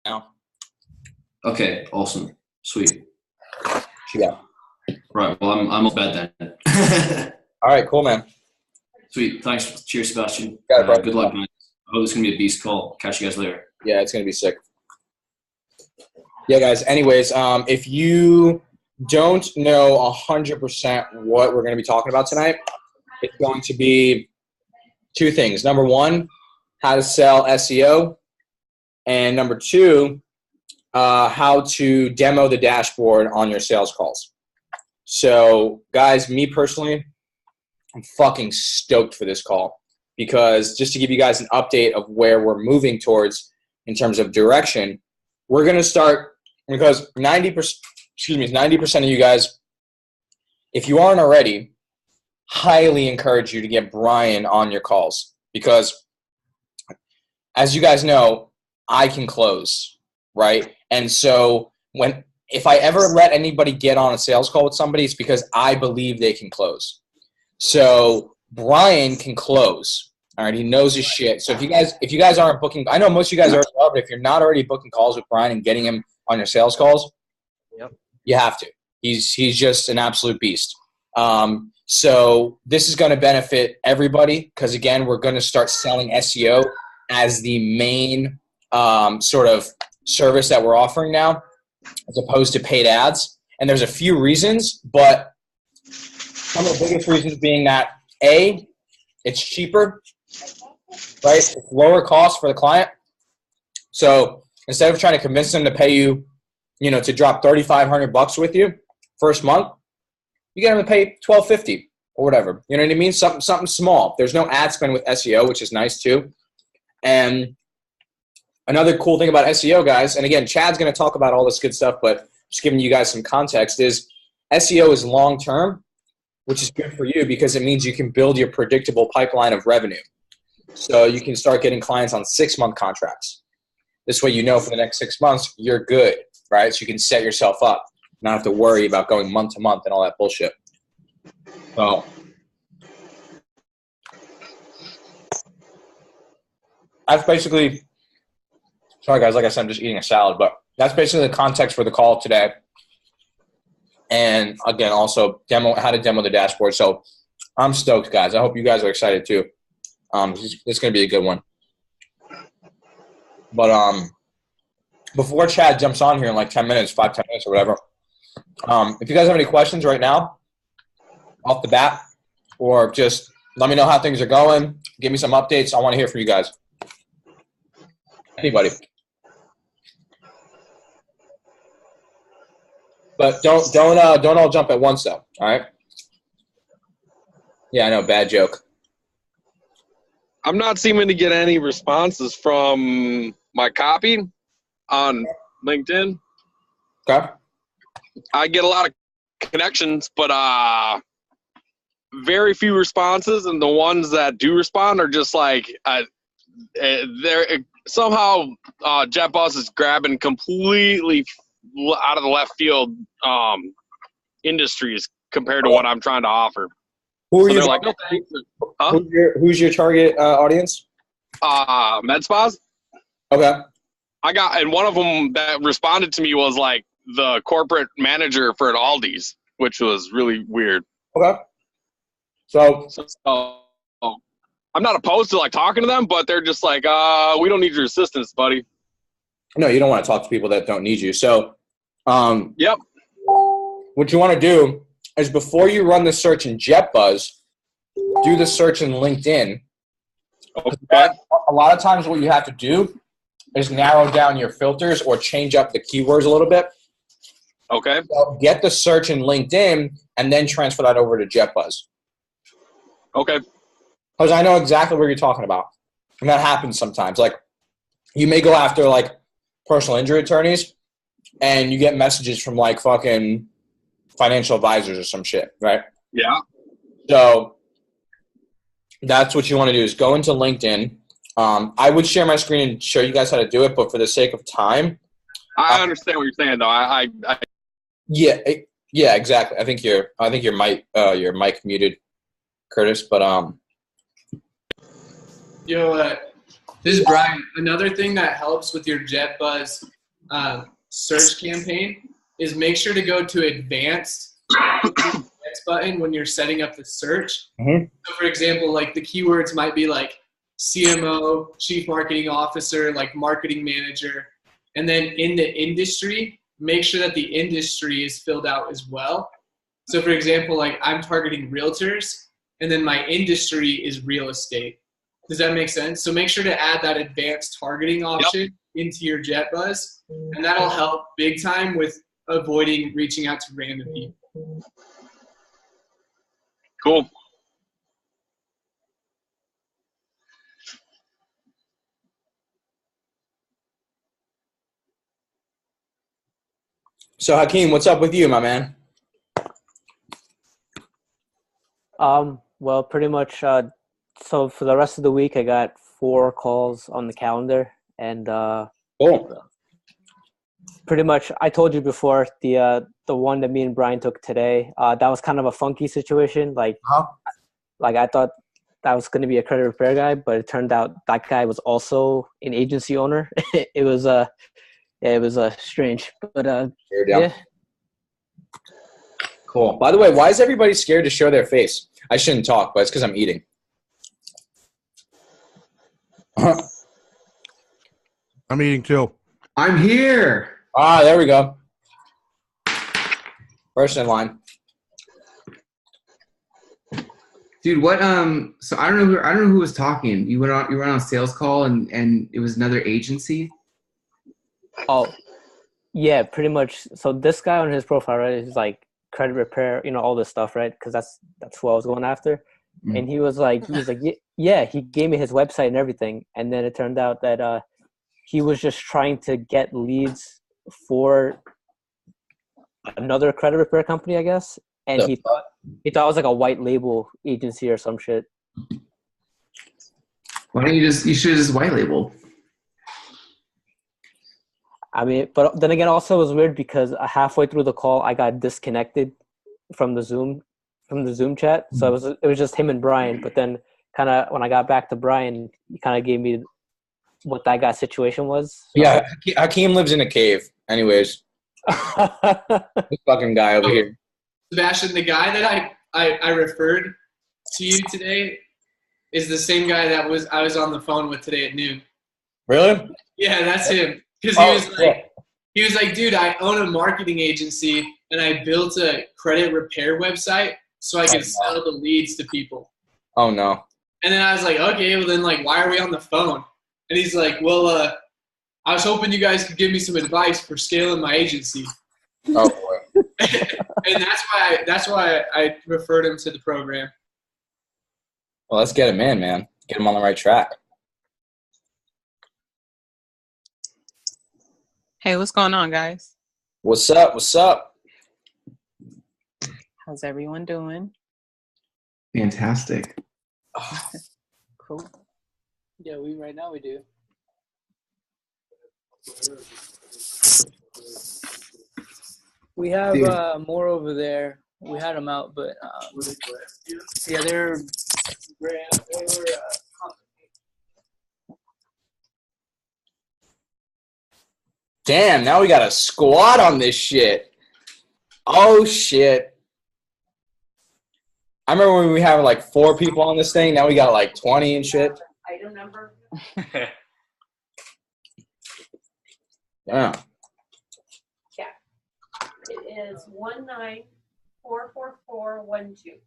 now. Okay, awesome. Sweet. Yeah. Right, well, I'm off bed then. All right, cool, man. Sweet. Thanks. Cheers, Sebastian. Got it, bro. Good luck, man. I hope it's going to be a beast call. Catch you guys later. Yeah, it's going to be sick. Yeah, guys. Anyways, if you don't know 100% what we're going to be talking about tonight, it's going to be two things. Number one, how to sell SEO. And number two, how to demo the dashboard on your sales calls. So, guys, me personally, I'm fucking stoked for this call because just to give you guys an update of where we're moving towards in terms of direction, we're going to start because 90% of you guys, if you aren't already, highly encourage you to get Brian on your calls because as you guys know, I can close, right? And so if I ever let anybody get on a sales call with somebody, it's because I believe they can close. So Brian can close. All right, he knows his shit. So if you guys aren't booking, I know most of you guys already are, but if you're not already booking calls with Brian and getting him on your sales calls, yep, you have to. He's just an absolute beast. So this is going to benefit everybody because again, we're going to start selling SEO as the main sort of service that we're offering now, as opposed to paid ads. And there's a few reasons, but some of the biggest reasons being that A, it's cheaper, right? It's lower cost for the client. So instead of trying to convince them to pay you, to drop $3,500 with you first month, you get them to pay $1,250 or whatever. You know what I mean? Something small. There's no ad spend with SEO, which is nice too. And another cool thing about SEO, guys, and again, Chad's going to talk about all this good stuff, but just giving you guys some context is SEO is long-term, which is good for you because it means you can build your predictable pipeline of revenue. So you can start getting clients on 6-month contracts. This way for the next 6 months, you're good, right? So you can set yourself up, not have to worry about going month to month and all that bullshit. So that's basically – sorry, guys. Like I said, I'm just eating a salad. But that's basically the context for the call today. And, again, also how to demo the dashboard. So I'm stoked, guys. I hope you guys are excited too. It's going to be a good one. But before Chad jumps on here in like 10 minutes, 10 minutes or whatever, if you guys have any questions right now off the bat or just let me know how things are going, give me some updates. I want to hear from you guys. Anybody. But don't all jump at once though. All right. Yeah, I know. Bad joke. I'm not seeming to get any responses from my copy on LinkedIn. Okay. I get a lot of connections, but very few responses, and the ones that do respond are just like they're somehow Jet Bus is grabbing completely out of the left field industries compared to what I'm trying to offer. Who are you? They're like, no thanks. Huh? Who's your target audience? Med spas. Okay. And one of them that responded to me was like the corporate manager for Aldi's, which was really weird. Okay. So I'm not opposed to like talking to them, but they're just like, we don't need your assistance, buddy. No, you don't want to talk to people that don't need you. So, yep. What you want to do is before you run the search in JetBuzz, do the search in LinkedIn. Okay. A lot of times what you have to do is narrow down your filters or change up the keywords a little bit. Okay. So get the search in LinkedIn and then transfer that over to JetBuzz. Okay. Because I know exactly what you're talking about. And that happens sometimes. Like, you may go after, like, personal injury attorneys, and you get messages from, like, fucking financial advisors or some shit, right? Yeah. So that's what you want to do is go into LinkedIn. I would share my screen and show you guys how to do it, but for the sake of time. I understand what you're saying, though. Yeah, exactly. I think your mic muted, Curtis, but Yo, this is Brian. Another thing that helps with your JetBuzz search campaign is make sure to go to advanced button when you're setting up the search. So for example, like the keywords might be like CMO, chief marketing officer, like marketing manager. And then in the industry, make sure that the industry is filled out as well. So for example, like I'm targeting realtors and then my industry is real estate. Does that make sense? So make sure to add that advanced targeting option into your JetBuzz, and that'll help big time with avoiding reaching out to random people. Cool. So Hakeem, what's up with you, my man? Well, pretty much. So for the rest of the week, I got 4 calls on the calendar, and Cool. pretty much. I told you before the one that me and Brian took today. That was kind of a funky situation. Like I thought that was going to be a credit repair guy, but it turned out that guy was also an agency owner. It was strange, but yeah. Cool. By the way, why is everybody scared to show their face? I shouldn't talk, but it's because I'm eating. I'm eating too. I'm here. Ah, there we go. First in line. Dude, what so I don't know who was talking. You went on a sales call and it was another agency? Oh, yeah, pretty much. So this guy on his profile, right, is like credit repair, all this stuff, right? Because that's who I was going after. Mm. And he was like, yeah, he gave me his website and everything. And then it turned out that he was just trying to get leads for another credit repair company, I guess. And he thought it was like a white label agency or some shit. Why don't you should have just white labeled? I mean, but then again, also it was weird because halfway through the call, I got disconnected from the Zoom chat. So it was just him and Brian. But then kind of when I got back to Brian, he kind of gave me what that guy's situation was. So. Yeah, Hakeem lives in a cave. Anyways, this fucking guy over here. Sebastian, the guy that I referred to you today is the same guy that I was on the phone with today at noon. Really? Yeah, that's him. Because he was like, dude, I own a marketing agency and I built a credit repair website so I can sell the leads to people. Oh no. And then I was like, okay, well then why are we on the phone? And he's like, well, I was hoping you guys could give me some advice for scaling my agency. Oh boy. And that's why I referred him to the program. Well, let's get him in, man. Get him on the right track. Hey, what's going on, guys? What's up? What's up? How's everyone doing? Fantastic. Cool. Yeah, right now we do. We have more over there. We had them out, but yeah, they're Damn, now we got a squad on this shit. Oh shit. I remember when we had like 4 people on this thing. Now we got like 20 and shit. Item number? Yeah. Yeah. It is 1944412.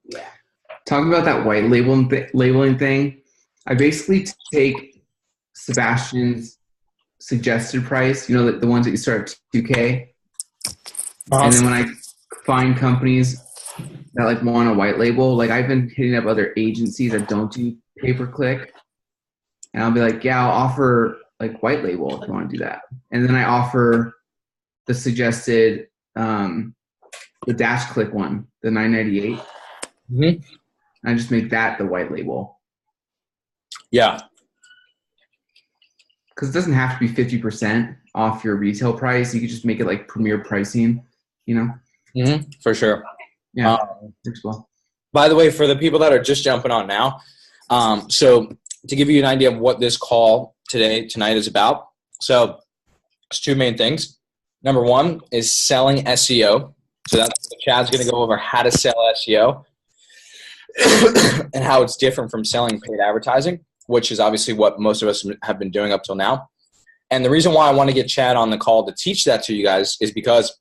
Yeah. Talking about that white labeling thing, I basically take Sebastian's suggested price, the ones that you start at $2K. And then when I find companies that like want a white label, like I've been hitting up other agencies that don't do pay-per-click, and I'll be like, yeah, I'll offer like white label if you want to do that. And then I offer the suggested, the DashClick one, the $9.98. Mm-hmm. I just make that the white label. Yeah. Because it doesn't have to be 50% off your retail price. You could just make it like premier pricing, Mm-hmm. For sure. Yeah. Works well. By the way, for the people that are just jumping on now, so to give you an idea of what this call tonight is about. So there's two main things. Number one is selling SEO. So that's Chad's going to go over how to sell SEO and how it's different from selling paid advertising, which is obviously what most of us have been doing up till now. And the reason why I want to get Chad on the call to teach that to you guys is because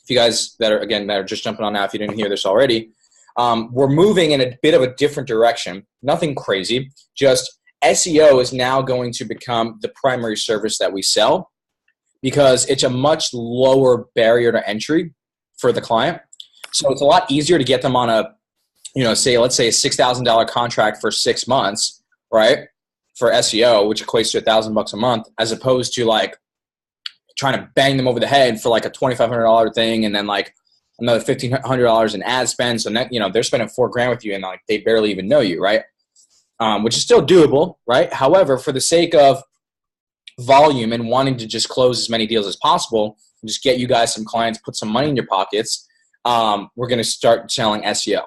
if you guys that are just jumping on now, if you didn't hear this already, we're moving in a bit of a different direction. Nothing crazy, just SEO is now going to become the primary service that we sell because it's a much lower barrier to entry for the client. So it's a lot easier to get them on a, let's say a $6,000 contract for 6 months, right? For SEO, which equates to $1,000 a month, as opposed to like trying to bang them over the head for like a $2,500 thing and then like another $1,500 in ad spend. So they're spending $4,000 with you and like they barely even know you, right? Which is still doable, right? However, for the sake of volume and wanting to just close as many deals as possible, just get you guys some clients, put some money in your pockets, we're going to start selling SEO.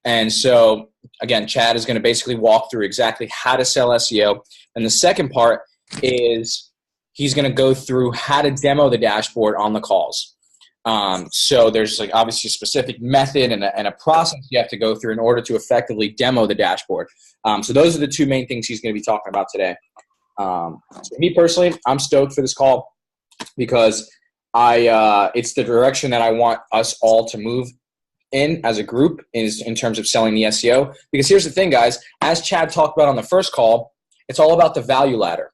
And so, again, Chad is going to basically walk through exactly how to sell SEO. And the second part is he's going to go through how to demo the dashboard on the calls. So there's like obviously a specific method and a process you have to go through in order to effectively demo the dashboard. So those are the two main things he's going to be talking about today. So me personally, I'm stoked for this call because it's the direction that I want us all to move in as a group is in terms of selling the SEO. Because here's the thing, guys, as Chad talked about on the first call, it's all about the value ladder.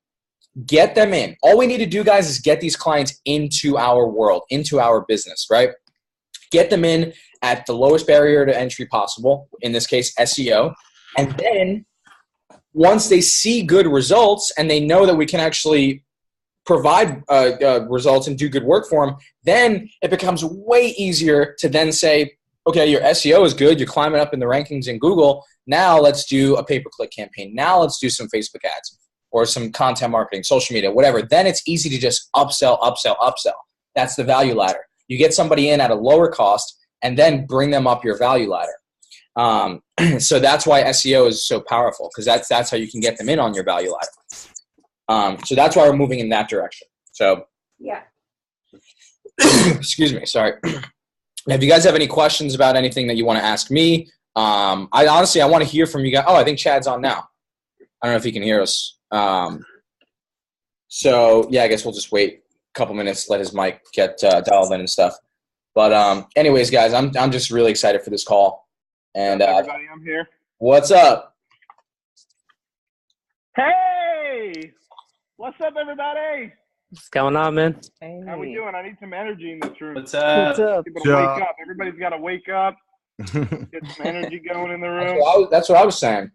Get them in. All we need to do, guys, is get these clients into our world, into our business, right? Get them in at the lowest barrier to entry possible, in this case, SEO. And then once they see good results and they know that we can actually provide results and do good work for them, then it becomes way easier to then say, okay, your SEO is good. You're climbing up in the rankings in Google. Now let's do a pay-per-click campaign. Now let's do some Facebook ads or some content marketing, social media, whatever. Then it's easy to just upsell. That's the value ladder. You get somebody in at a lower cost and then bring them up your value ladder. So that's why SEO is so powerful because that's how you can get them in on your value ladder. So that's why we're moving in that direction. So yeah. Excuse me. Sorry. If you guys have any questions about anything that you want to ask me, I want to hear from you guys. Oh, I think Chad's on now. I don't know if he can hear us. So yeah, I guess we'll just wait a couple minutes, let his mic get dialed in and stuff. But anyways, guys, I'm just really excited for this call. And everybody, I'm here. What's up? Hey, what's up, everybody? What's going on, man? Hey. How we doing? I need some energy in this room. What's up? What's up? People to wake up. Everybody's got to wake up. Get some energy going in the room. That's what I was saying.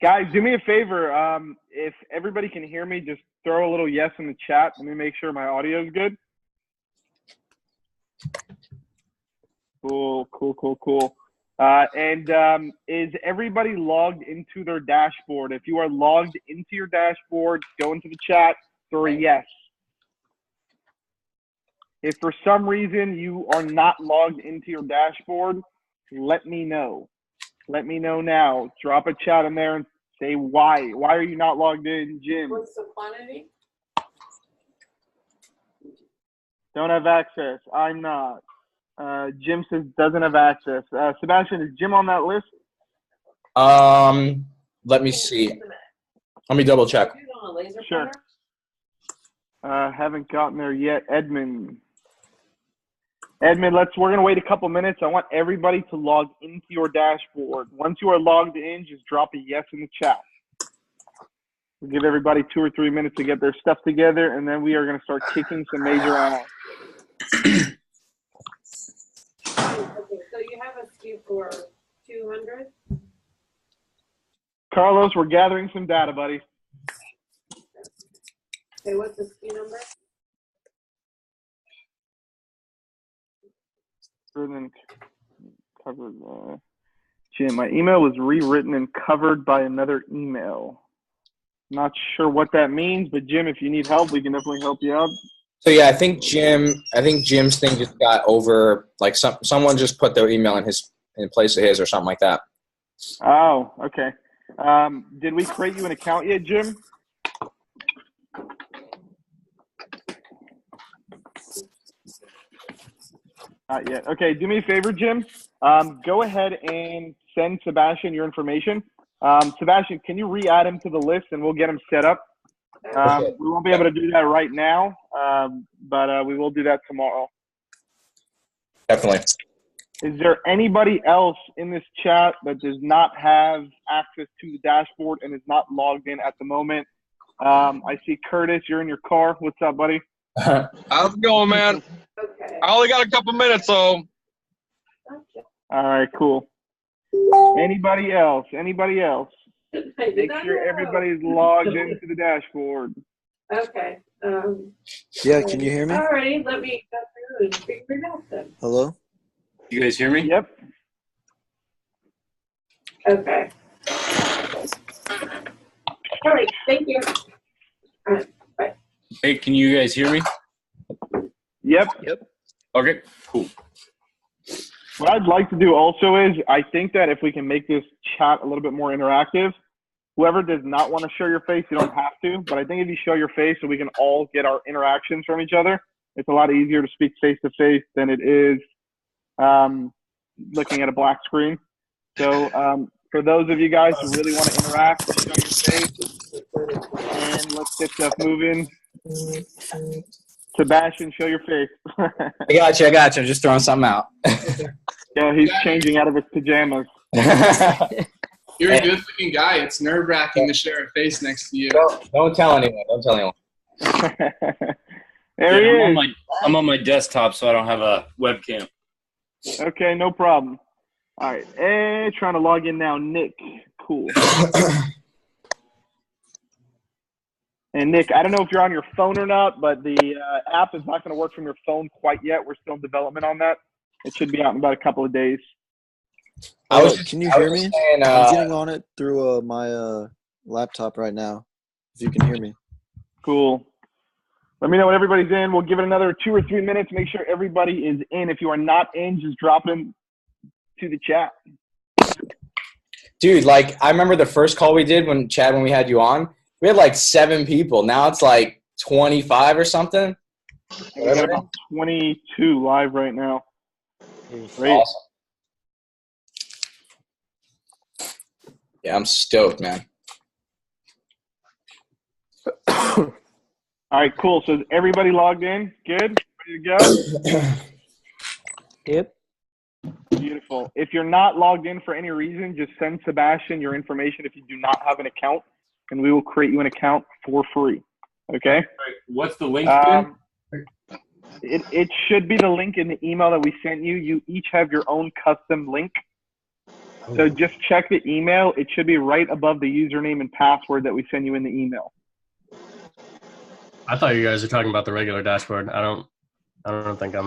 Guys, do me a favor. If everybody can hear me, just throw a little yes in the chat. Let me make sure my audio is good. Cool. And is everybody logged into their dashboard? If you are logged into your dashboard, go into the chat, throw a yes. If for some reason you are not logged into your dashboard, let me know. Let me know now. Drop a chat in there and say why. Why are you not logged in, Jim? What's the quantity? Don't have access. I'm not. Jim says doesn't have access. Sebastian, is Jim on that list? Let me see. Let me double check. Sure. Haven't gotten there yet. Edmund, we're gonna wait a couple minutes. I want everybody to log into your dashboard. Once you are logged in, just drop a yes in the chat. We'll give everybody 2 or 3 minutes to get their stuff together, and then we are gonna start kicking some major ass. Okay, so you have a SKU for 200? Carlos, we're gathering some data, buddy. Okay, what's the SKU number? And covered. Jim, my email was rewritten and covered by another email. Not sure what that means, but Jim, if you need help, we can definitely help you out. So yeah, I think Jim's thing just got over. Like someone just put their email in place of his or something like that. Oh, okay. Did we create you an account yet, Jim? Not yet. Okay, do me a favor, Jim. Go ahead and send Sebastian your information. Sebastian, can you re-add him to the list and we'll get him set up? We won't be able to do that right now, but we will do that tomorrow. Definitely. Is there anybody else in this chat that does not have access to the dashboard and is not logged in at the moment? I see Curtis, you're in your car. What's up, buddy? How's it going, man? Okay. I only got a couple minutes, so. All right, cool. Anybody else? Anybody else? Make sure everybody's logged into the dashboard. Okay. Yeah, can you hear me? All right, let me go through and figure it out then. Hello? You guys hear me? Yep. Okay. All right, thank you. All right, bye. Hey, can you guys hear me? Yep. Okay, cool. What I'd like to do also is, I think that if we can make this chat a little bit more interactive, whoever does not want to show your face, you don't have to, but I think if you show your face so we can all get our interactions from each other, it's a lot easier to speak face to face than it is looking at a black screen. So for those of you guys who really want to interact, show your face, and let's get stuff moving. Sebastian, show your face. I got you. I'm just throwing something out. Yeah, he's changing out of his pajamas. You're a good-looking guy. It's nerve-wracking to share a face next to you. Don't tell anyone. Don't tell anyone. There he is. I'm on my desktop, so I don't have a webcam. Okay, no problem. All right, trying to log in now. Nick, cool. And Nick, I don't know if you're on your phone or not, but the app is not going to work from your phone quite yet. We're still in development on that. It should be out in about a couple of days. Can you hear me? Saying, I'm getting on it through my laptop right now, if you can hear me. Cool. Let me know when everybody's in. We'll give it another 2 or 3 minutes. Make sure everybody is in. If you are not in, just drop in to the chat. Dude, like, I remember the first call we did when we had you on, we had like 7 people. Now it's like 25 or something. We got about 22 live right now. Great. Awesome. Yeah, I'm stoked, man. All right, cool. So is everybody logged in? Good? Ready to go? Yep. Beautiful. If you're not logged in for any reason, just send Sebastian your information if you do not have an account, and we will create you an account for free. Okay? What's the link again? It should be the link in the email that we sent you. You each have your own custom link. So just check the email. It should be right above the username and password that we send you in the email. I thought you guys were talking about the regular dashboard. I don't think I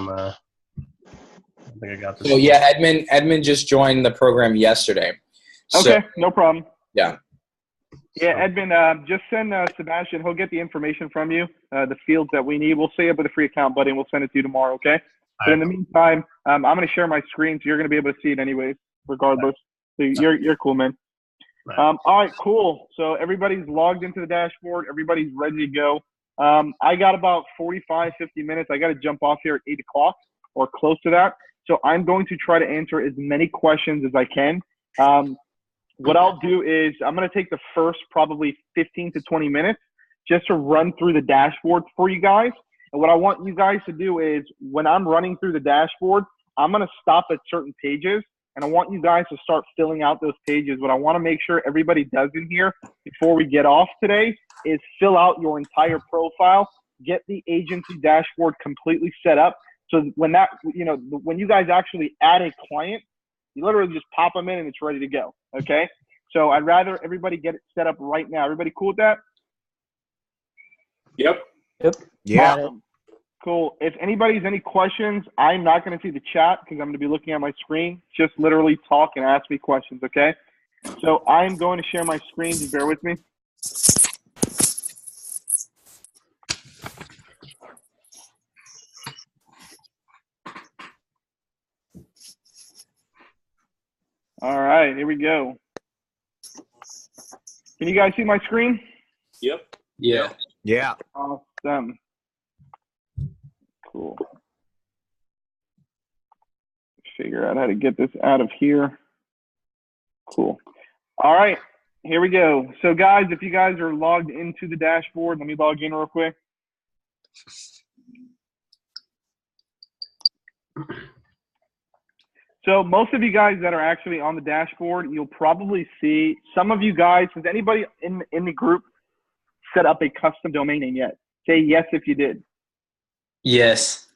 got this. So yeah, Edmund just joined the program yesterday. Okay, no problem. Yeah. Yeah, Edmund, just send Sebastian. He'll get the information from you, the fields that we need. We'll set you up with a free account, buddy, and we'll send it to you tomorrow, okay? But in the meantime, I'm going to share my screen, so you're going to be able to see it anyways, regardless. So you're cool, man. All right, cool. So everybody's logged into the dashboard. Everybody's ready to go. I got about 45, 50 minutes. I got to jump off here at 8 o'clock or close to that. So I'm going to try to answer as many questions as I can. What I'll do is I'm going to take the first probably 15 to 20 minutes just to run through the dashboard for you guys. And what I want you guys to do is when I'm running through the dashboard, I'm going to stop at certain pages. And I want you guys to start filling out those pages. What I want to make sure everybody does in here before we get off today is fill out your entire profile, get the agency dashboard completely set up. So when that, when you guys actually add a client, you literally just pop them in and it's ready to go. Okay. So I'd rather everybody get it set up right now. Everybody cool with that? Yep. Yeah. Awesome. Cool. If anybody's any questions, I'm not going to see the chat because I'm going to be looking at my screen. Just literally talk and ask me questions, okay? So I'm going to share my screen. Just bear with me. All right. right, here we go. Can you guys see my screen? Yep. Yeah. Yeah. Awesome. Cool. Figure out how to get this out of here. Cool. All right, here we go. So, guys, if you guys are logged into the dashboard, let me log in real quick. So most of you guys that are actually on the dashboard, you'll probably see some of you guys. Has anybody in the group set up a custom domain name yet? Say yes if you did. Yes.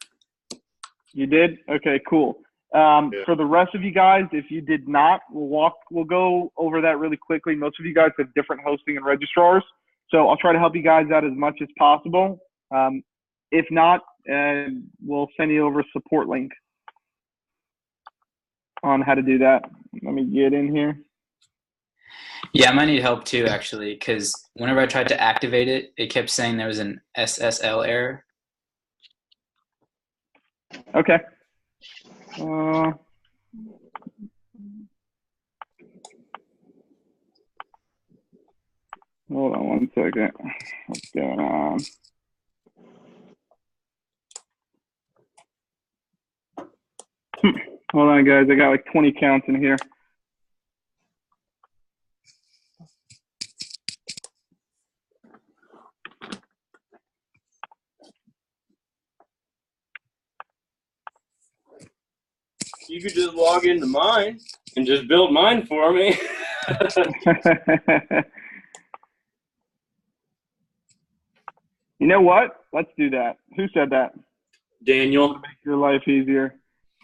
You did? Okay, cool. For the rest of you guys, if you did not, we'll go over that really quickly. Most of you guys have different hosting and registrars, so I'll try to help you guys out as much as possible. If not, we'll send you over a support link on how to do that. Let me get in here. Yeah, I might need help too, actually, because whenever I tried to activate it, it kept saying there was an SSL error. Okay. Hold on one second. What's going on? Hold on, guys. I got like 20 counts in here. You could just log into mine and just build mine for me. You know what? Let's do that. Who said that? Daniel. Make your life easier.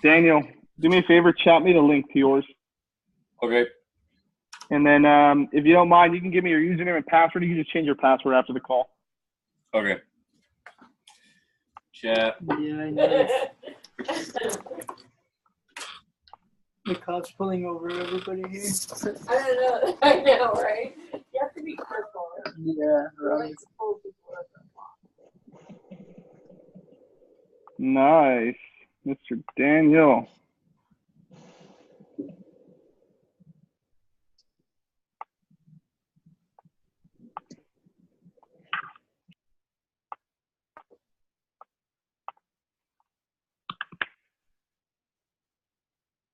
Daniel, do me a favor. Chat me the link to yours. Okay. And then if you don't mind, you can give me your username and password. You can just change your password after the call. Okay. Chat. Yeah, I know. The cops pulling over everybody here. I don't know. I know, right? You have to be careful. Yeah, right. Nice. Mr. Daniel.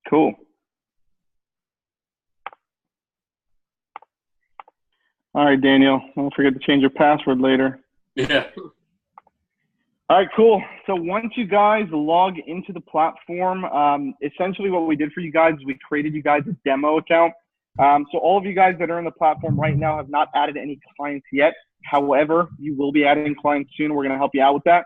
Cool. All right, Daniel. Don't forget to change your password later. Yeah. All right, cool. So once you guys log into the platform, essentially what we did for you guys is we created you guys a demo account. So all of you guys that are in the platform right now have not added any clients yet. However, you will be adding clients soon. We're going to help you out with that.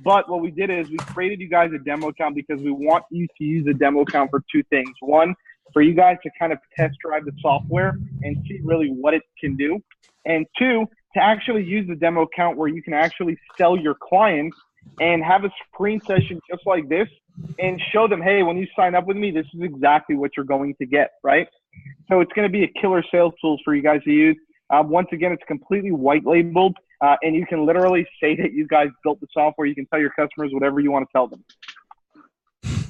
But what we did is we created you guys a demo account because we want you to use a demo account for two things. One, for you guys to kind of test drive the software and see really what it can do. And two, to actually use the demo account where you can actually sell your clients and have a screen session just like this and show them, hey, when you sign up with me, this is exactly what you're going to get, right? So it's going to be a killer sales tool for you guys to use. Once again, it's completely white labeled, and you can literally say that you guys built the software. You can tell your customers whatever you want to tell them.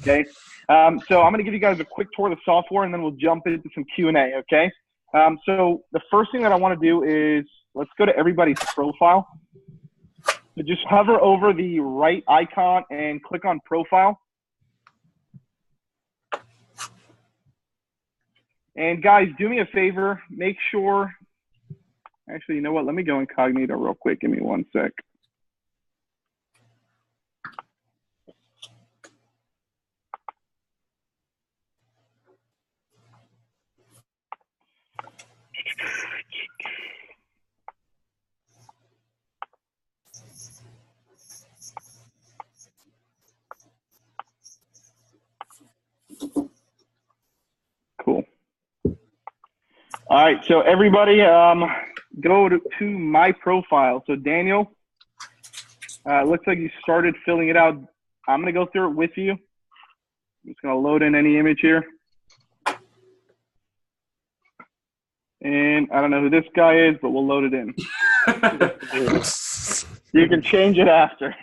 Okay. So I'm going to give you guys a quick tour of the software, and then we'll jump into some Q&A. Okay. So the first thing that I want to do is let's go to everybody's profile. So just hover over the right icon and click on profile. And guys, do me a favor. Make sure. Actually, you know what? Let me go incognito real quick. Give me one sec. Cool. All right, so everybody go to my profile. So Daniel, it looks like you started filling it out. I'm going to go through it with you. I'm just going to load in any image here. And I don't know who this guy is, but we'll load it in. You can change it after.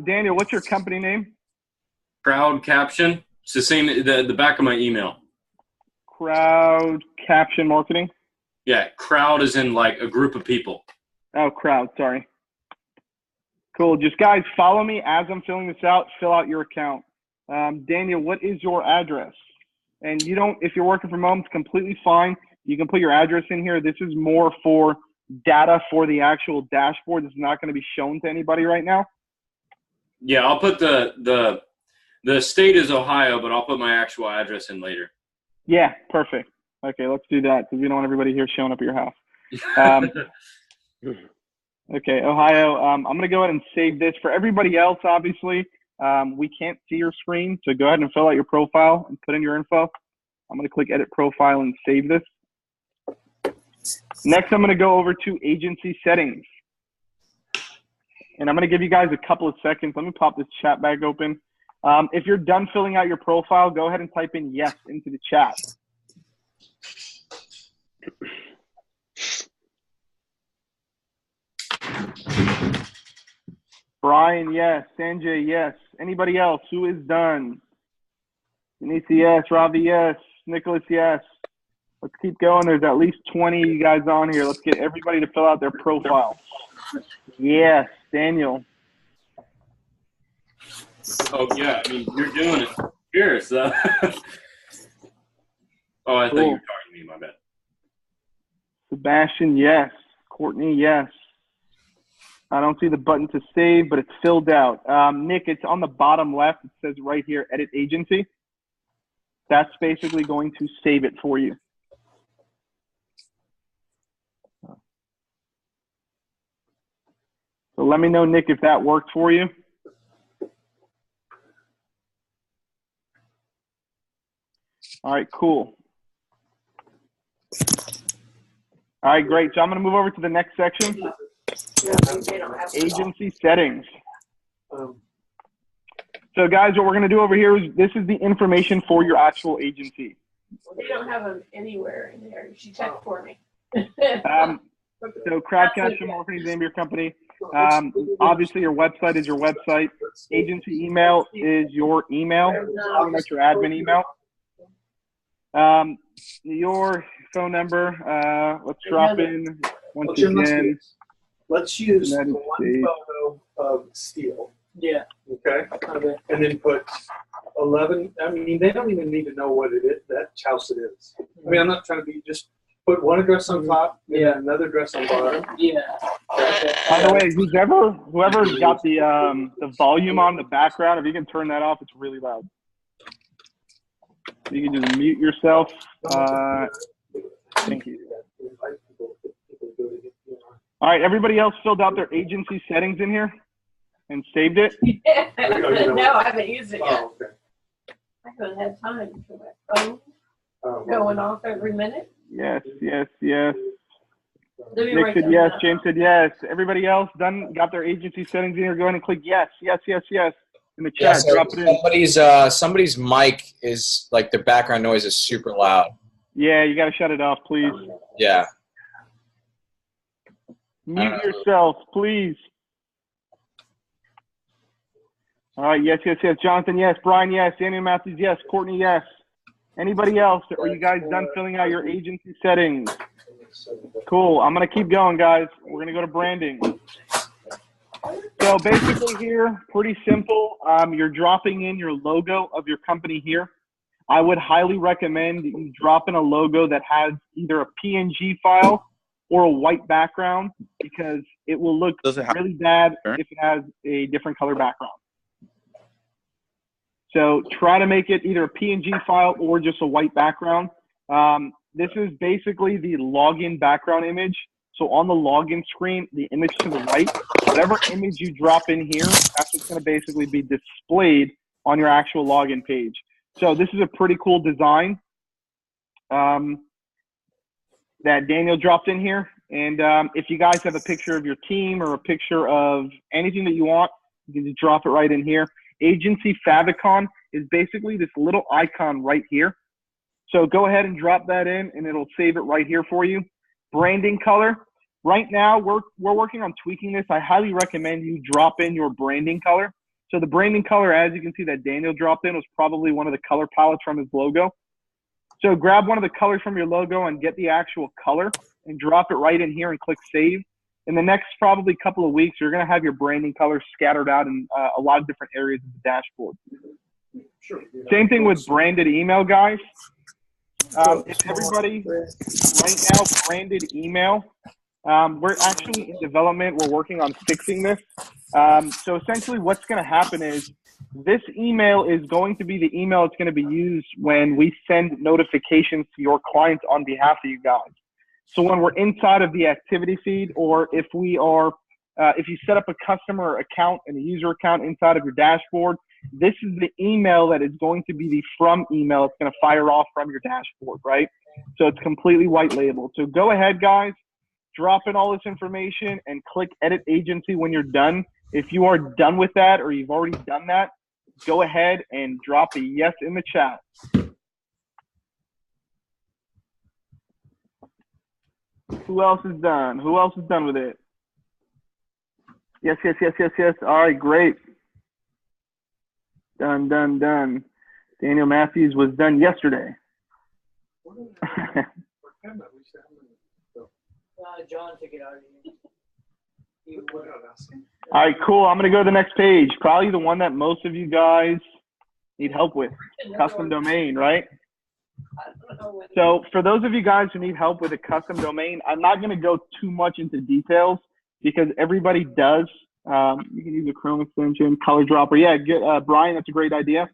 Daniel, what's your company name? Proud Caption. It's the same, the back of my email. Crowd caption marketing. Yeah, crowd is in like a group of people. Oh, crowd. Sorry. Cool. Just guys, follow me as I'm filling this out. Fill out your account. Daniel, what is your address? And you don't, if you're working from home, it's completely fine. You can put your address in here. This is more for data for the actual dashboard. This is not going to be shown to anybody right now. Yeah, I'll put the state is Ohio, but I'll put my actual address in later. Yeah, perfect. Okay, let's do that because we don't want everybody here showing up at your house. Okay, Ohio. I'm going to go ahead and save this. For everybody else, obviously, we can't see your screen, so go ahead and fill out your profile and put in your info. I'm going to click Edit Profile and save this. Next, I'm going to go over to Agency Settings. And I'm going to give you guys a couple of seconds. Let me pop this chat back open. If you're done filling out your profile, go ahead and type in yes into the chat. Brian, yes. Sanjay, yes. Anybody else? Who is done? Denise, yes. Ravi, yes. Nicholas, yes. Let's keep going. There's at least 20 of you guys on here. Let's get everybody to fill out their profile. Yes. Daniel. Oh, yeah. I mean, you're doing it here, so. Oh, I thought you were talking to me. My bad. Sebastian, yes. Courtney, yes. I don't see the button to save, but it's filled out. Nick, it's on the bottom left. It says right here, Edit Agency. That's basically going to save it for you. So let me know, Nick, if that worked for you. All right, cool. All right, great. So I'm going to move over to the next section. Agency settings. So guys, what we're going to do over here is this is the information for your actual agency. Well, they don't have them anywhere in there. You should check for me. So crowd capture marketing is the name of your company. Obviously, your website is your website. Agency email is your email. That's your admin email. Your phone number. Let's drop in once again. Let's use United one States. photo of steel. Yeah. Okay. And then put 11. I mean, they don't even need to know what it is, that house it is. I mean, I'm not trying to be, just put one address on top and then another address on bottom. Yeah. By the way, whoever's got the volume on the background, if you can turn that off, it's really loud. You can just mute yourself. Thank you. All right, everybody else filled out their agency settings in here and saved it? No, I haven't used it yet. Oh, okay. I haven't had time for my phone going off every minute. Yes, yes, yes. Let me Nick write said that yes. down. James said yes. Everybody else done? Got their agency settings in here? Go ahead and click yes, yes, yes, yes in the Yeah, chat. so Drop it in. somebody's mic is like the background noise is super loud. Yeah, you got to shut it off, please. Yeah. Mute yourself, please. All right, yes, yes, yes. Jonathan, yes. Brian, yes. Daniel Matthews, yes. Courtney, yes. Anybody else? Are you guys done filling out your agency settings? Cool. I'm going to keep going, guys. We're going to go to branding. So basically here, pretty simple. You're dropping in your logo of your company here. I would highly recommend that you drop in a logo that has either a PNG file or a white background because it will look really bad if it has a different color background. So try to make it either a PNG file or just a white background. This is basically the login background image. So on the login screen, the image to the right, whatever image you drop in here, that's what's going to basically be displayed on your actual login page. So this is a pretty cool design that Daniel dropped in here. And if you guys have a picture of your team or a picture of anything that you want, you can just drop it right in here. Agency favicon is basically this little icon right here. So go ahead and drop that in and it'll save it right here for you. Branding color. Right now, we're working on tweaking this. I highly recommend you drop in your branding color. So the branding color, as you can see that Daniel dropped in, was probably one of the color palettes from his logo. So grab one of the colors from your logo and get the actual color and drop it right in here and click save. In the next probably couple of weeks, you're going to have your branding colors scattered out in a lot of different areas of the dashboard. Sure. Same thing with branded email, guys. If everybody right now branded email, we're actually in development. We're working on fixing this. So essentially what's going to happen is this email is going to be the email that's going to be used when we send notifications to your clients on behalf of you guys. So when we're inside of the activity feed, or if we are, if you set up a customer account and a user account inside of your dashboard, this is the email that is going to be the from email. It's going to fire off from your dashboard, right? So it's completely white labeled. So go ahead, guys, drop in all this information and click edit agency when you're done. If you are done with that, or you've already done that, go ahead and drop a yes in the chat. Who else is done? Who else is done with it? Yes, yes, yes, yes, yes. All right, great. Done, done, done. Daniel Matthews was done yesterday. John took it out of here. All right, cool. I'm going to go to the next page. Probably the one that most of you guys need help with. Custom domain, right? So for those of you guys who need help with a custom domain, I'm not going to go too much into details because everybody does. You can use a Chrome extension, color dropper. Yeah, Brian, that's a great idea.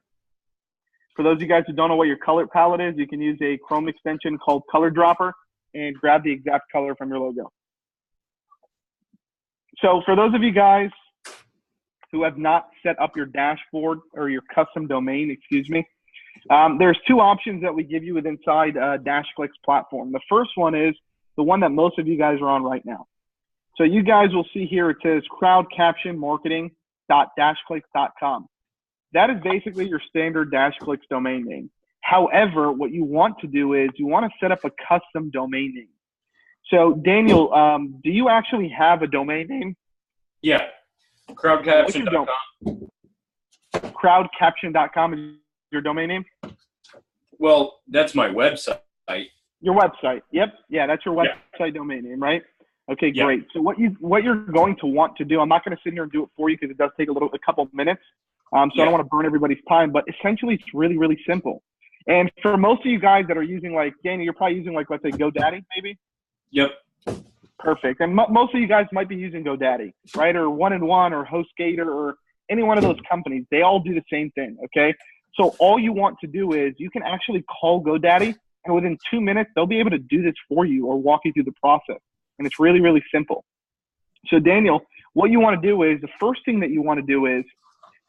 For those of you guys who don't know what your color palette is, you can use a Chrome extension called Color Dropper and grab the exact color from your logo. So for those of you guys who have not set up your dashboard or your custom domain, excuse me, there's two options that we give you with inside DashClicks platform. The first one is the one that most of you guys are on right now. So you guys will see here it says crowdcaptionmarketing.dashclicks.com. That is basically your standard DashClicks domain name. However, what you want to do is you want to set up a custom domain name. So Daniel, do you actually have a domain name? Yeah, crowdcaption.com. Crowdcaption.com is your domain name? Well, that's my website. Your website. Yep. Yeah, that's your website domain name, right? Okay, great. So what you're going to want to do, I'm not going to sit here and do it for you because it does take a couple of minutes. So I don't want to burn everybody's time, but essentially it's really, really simple. And for most of you guys that are using, like, Danny, you're probably using, like, let's say GoDaddy, maybe? Yep. Perfect. And most of you guys might be using GoDaddy, right? Or One-in-One or HostGator or any one of those companies. They all do the same thing, okay? So all you want to do is you can actually call GoDaddy, and within 2 minutes, they'll be able to do this for you or walk you through the process. And it's really, really simple. So Daniel, what you want to do is, the first thing that you want to do is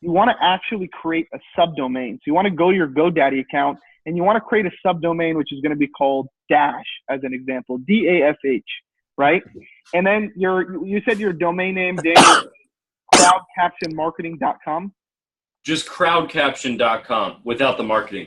you want to actually create a subdomain. So you want to go to your GoDaddy account and you want to create a subdomain, which is going to be called Dash, as an example, D-A-S-H, right? And then you said your domain name, Daniel, crowdcaptionmarketing.com. Just crowdcaption.com without the marketing.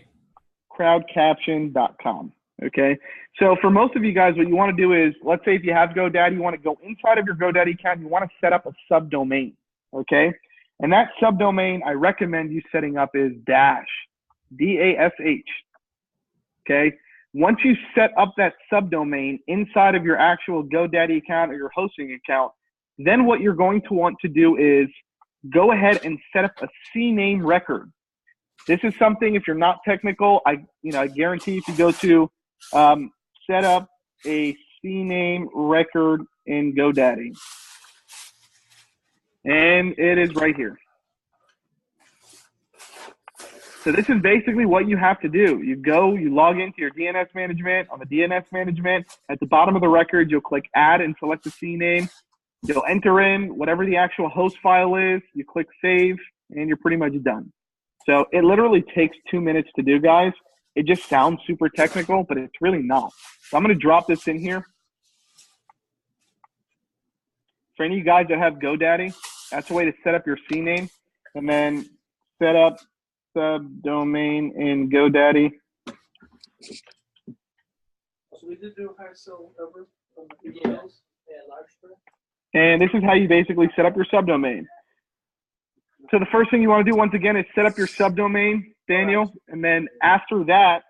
Crowdcaption.com. Okay. So for most of you guys, what you want to do is, let's say if you have GoDaddy, you want to go inside of your GoDaddy account, you want to set up a subdomain. Okay. And that subdomain I recommend you setting up is Dash, D-A-S-H. Okay. Once you set up that subdomain inside of your actual GoDaddy account or your hosting account, then what you're going to want to do is go ahead and set up a CNAME record. This is something, if you're not technical, I guarantee if you go to set up a CNAME record in GoDaddy. And it is right here. So this is basically what you have to do. You log into your DNS management. On the DNS management, at the bottom of the record, you'll click add and select the CNAME. You'll enter in whatever the actual host file is. You click save, and you're pretty much done. So it literally takes 2 minutes to do, guys. It just sounds super technical, but it's really not. So I'm going to drop this in here. For any of you guys that have GoDaddy, that's a way to set up your CNAME, and then set up subdomain in GoDaddy. So we did do a high cell number on the emails and large spread. And this is how you basically set up your subdomain. So the first thing you want to do, once again, is set up your subdomain, Daniel, and then after that,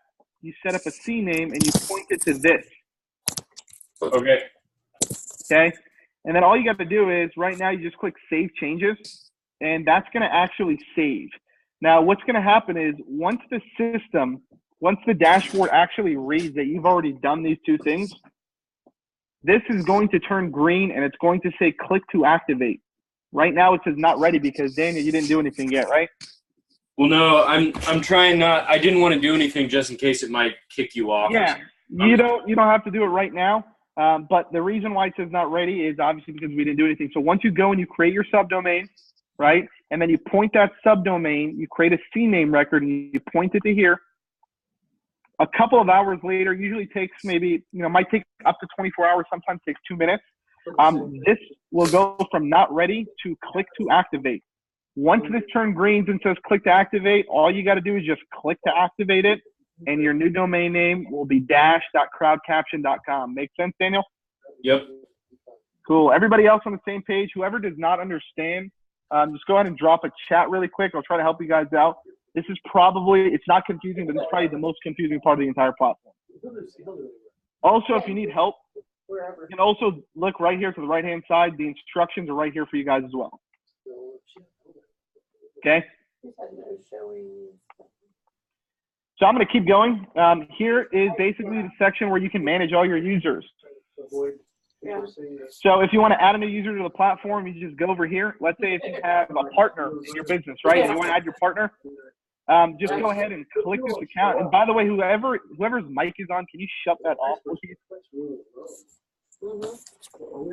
you set up a C name and you point it to this. Okay. Okay. And then all you got to do is right now you just click Save Changes, and that's going to actually save. Now, what's going to happen is once the dashboard actually reads that you've already done these two things, this is going to turn green and it's going to say click to activate. Right now it says not ready because Daniel, you didn't do anything yet, right? Well, no, I'm trying not. I didn't want to do anything just in case it might kick you off. Yeah, you don't have to do it right now. But the reason why it says not ready is obviously because we didn't do anything. So once you go and you create your subdomain, right, and then you point that subdomain, you create a CNAME record and you point it to here. A couple of hours later, usually takes maybe, might take up to 24 hours, sometimes takes 2 minutes. This will go from not ready to click to activate. Once this turns green and says click to activate, all you got to do is just click to activate it, and your new domain name will be dash.crowdcaption.com. Make sense, Daniel? Yep. Cool. Everybody else on the same page, whoever does not understand, just go ahead and drop a chat really quick. I'll try to help you guys out. This is probably, it's not confusing, but it's probably the most confusing part of the entire platform. Also, if you need help, you can also look right here to the right-hand side. The instructions are right here for you guys as well. Okay? So I'm going to keep going. Here is basically the section where you can manage all your users. So if you want to add a new user to the platform, you just go over here. Let's say if you have a partner in your business, right? And you want to add your partner, just go ahead and click this account. And by the way, whoever's mic is on, can you shut that off, please?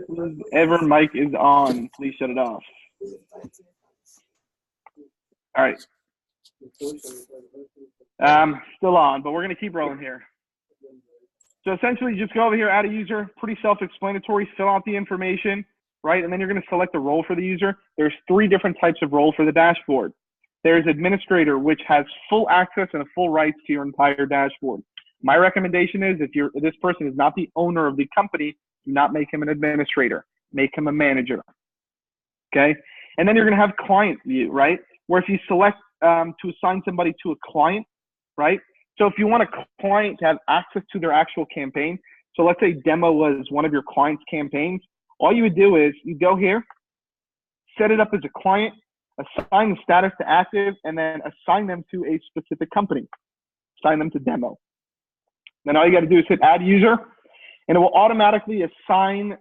Whoever mic is on, please shut it off. All right. Still on, but we're going to keep rolling here. So essentially, just go over here, add a user, pretty self-explanatory, fill out the information, right? And then you're going to select a role for the user. There's 3 different types of role for the dashboard. There's administrator, which has full access and full rights to your entire dashboard. My recommendation is if this person is not the owner of the company, do not make him an administrator. Make him a manager, okay? And then you're going to have client view, right? Where if you select to assign somebody to a client, right? So if you want a client to have access to their actual campaign, so let's say demo was one of your client's campaigns, all you would do is you go here, set it up as a client, assign the status to active, and then assign them to a specific company. Assign them to demo. Then all you got to do is hit add user, and it will automatically assign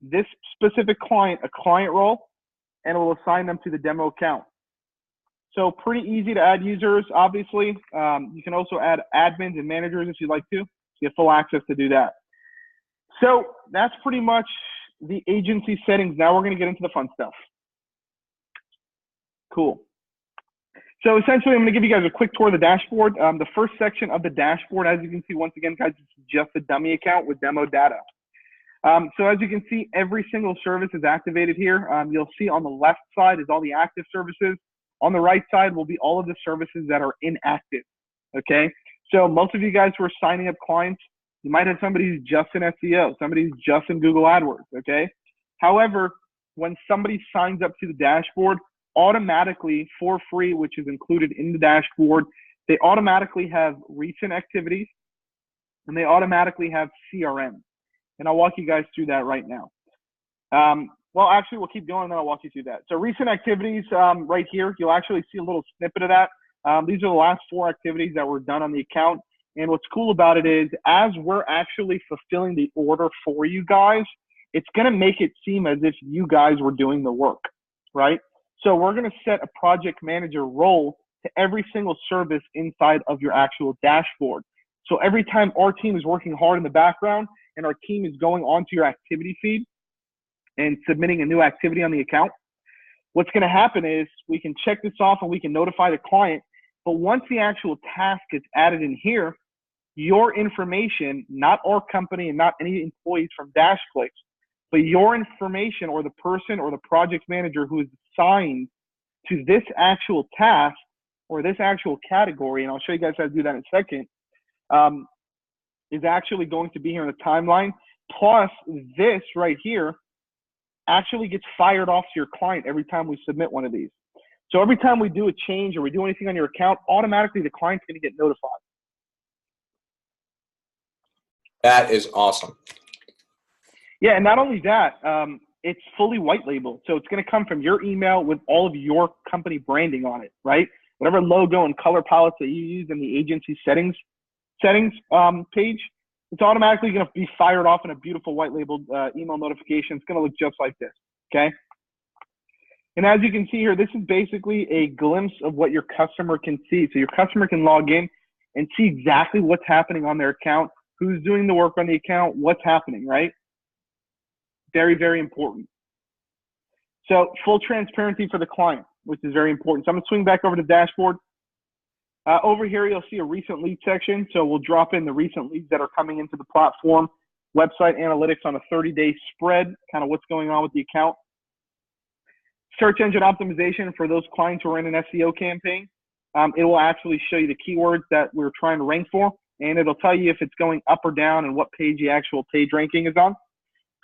this specific client a client role, and it will assign them to the demo account. So pretty easy to add users, obviously. You can also add admins and managers if you'd like to. You have full access to do that. So that's pretty much the agency settings. Now we're going to get into the fun stuff. Cool. So essentially, I'm going to give you guys a quick tour of the dashboard. The first section of the dashboard, as you can see, once again, guys, it's just a dummy account with demo data. So as you can see, every single service is activated here. You'll see on the left side is all the active services. On the right side will be all of the services that are inactive, okay? So most of you guys who are signing up clients, you might have somebody who's just in SEO, somebody who's just in Google AdWords, okay? However, when somebody signs up to the dashboard, automatically for free, which is included in the dashboard, they automatically have recent activities and they automatically have CRM. And I'll walk you guys through that right now. Well, actually, we'll keep going and then I'll walk you through that. So recent activities right here, you'll actually see a little snippet of that. These are the last 4 activities that were done on the account. And what's cool about it is as we're actually fulfilling the order for you guys, it's going to make it seem as if you guys were doing the work, right? So we're going to set a project manager role to every single service inside of your actual dashboard. So every time our team is working hard in the background and our team is going onto your activity feed and submitting a new activity on the account, what's going to happen is we can check this off and we can notify the client. But once the actual task is added in here, your information, not our company and not any employees from DashClicks, but your information or the person or the project manager who is assigned to this actual task or this actual category, and I'll show you guys how to do that in a second, is actually going to be here in the timeline. Plus this right here actually gets fired off to your client every time we submit one of these. So every time we do a change or we do anything on your account, automatically the client's going to get notified. That is awesome. Yeah, and not only that, it's fully white labeled. So it's going to come from your email with all of your company branding on it, right? Whatever logo and color palettes that you use in the agency settings page, it's automatically going to be fired off in a beautiful white labeled email notification. It's going to look just like this, okay? And as you can see here, this is basically a glimpse of what your customer can see. So your customer can log in and see exactly what's happening on their account, who's doing the work on the account, what's happening, right? Very, very important. So full transparency for the client, which is very important. So I'm going to swing back over to dashboard. Over here, you'll see a recent lead section. So we'll drop in the recent leads that are coming into the platform, website analytics on a 30-day spread, kind of what's going on with the account. Search engine optimization for those clients who are in an SEO campaign. It will actually show you the keywords that we're trying to rank for, and it'll tell you if it's going up or down and what page the actual page ranking is on.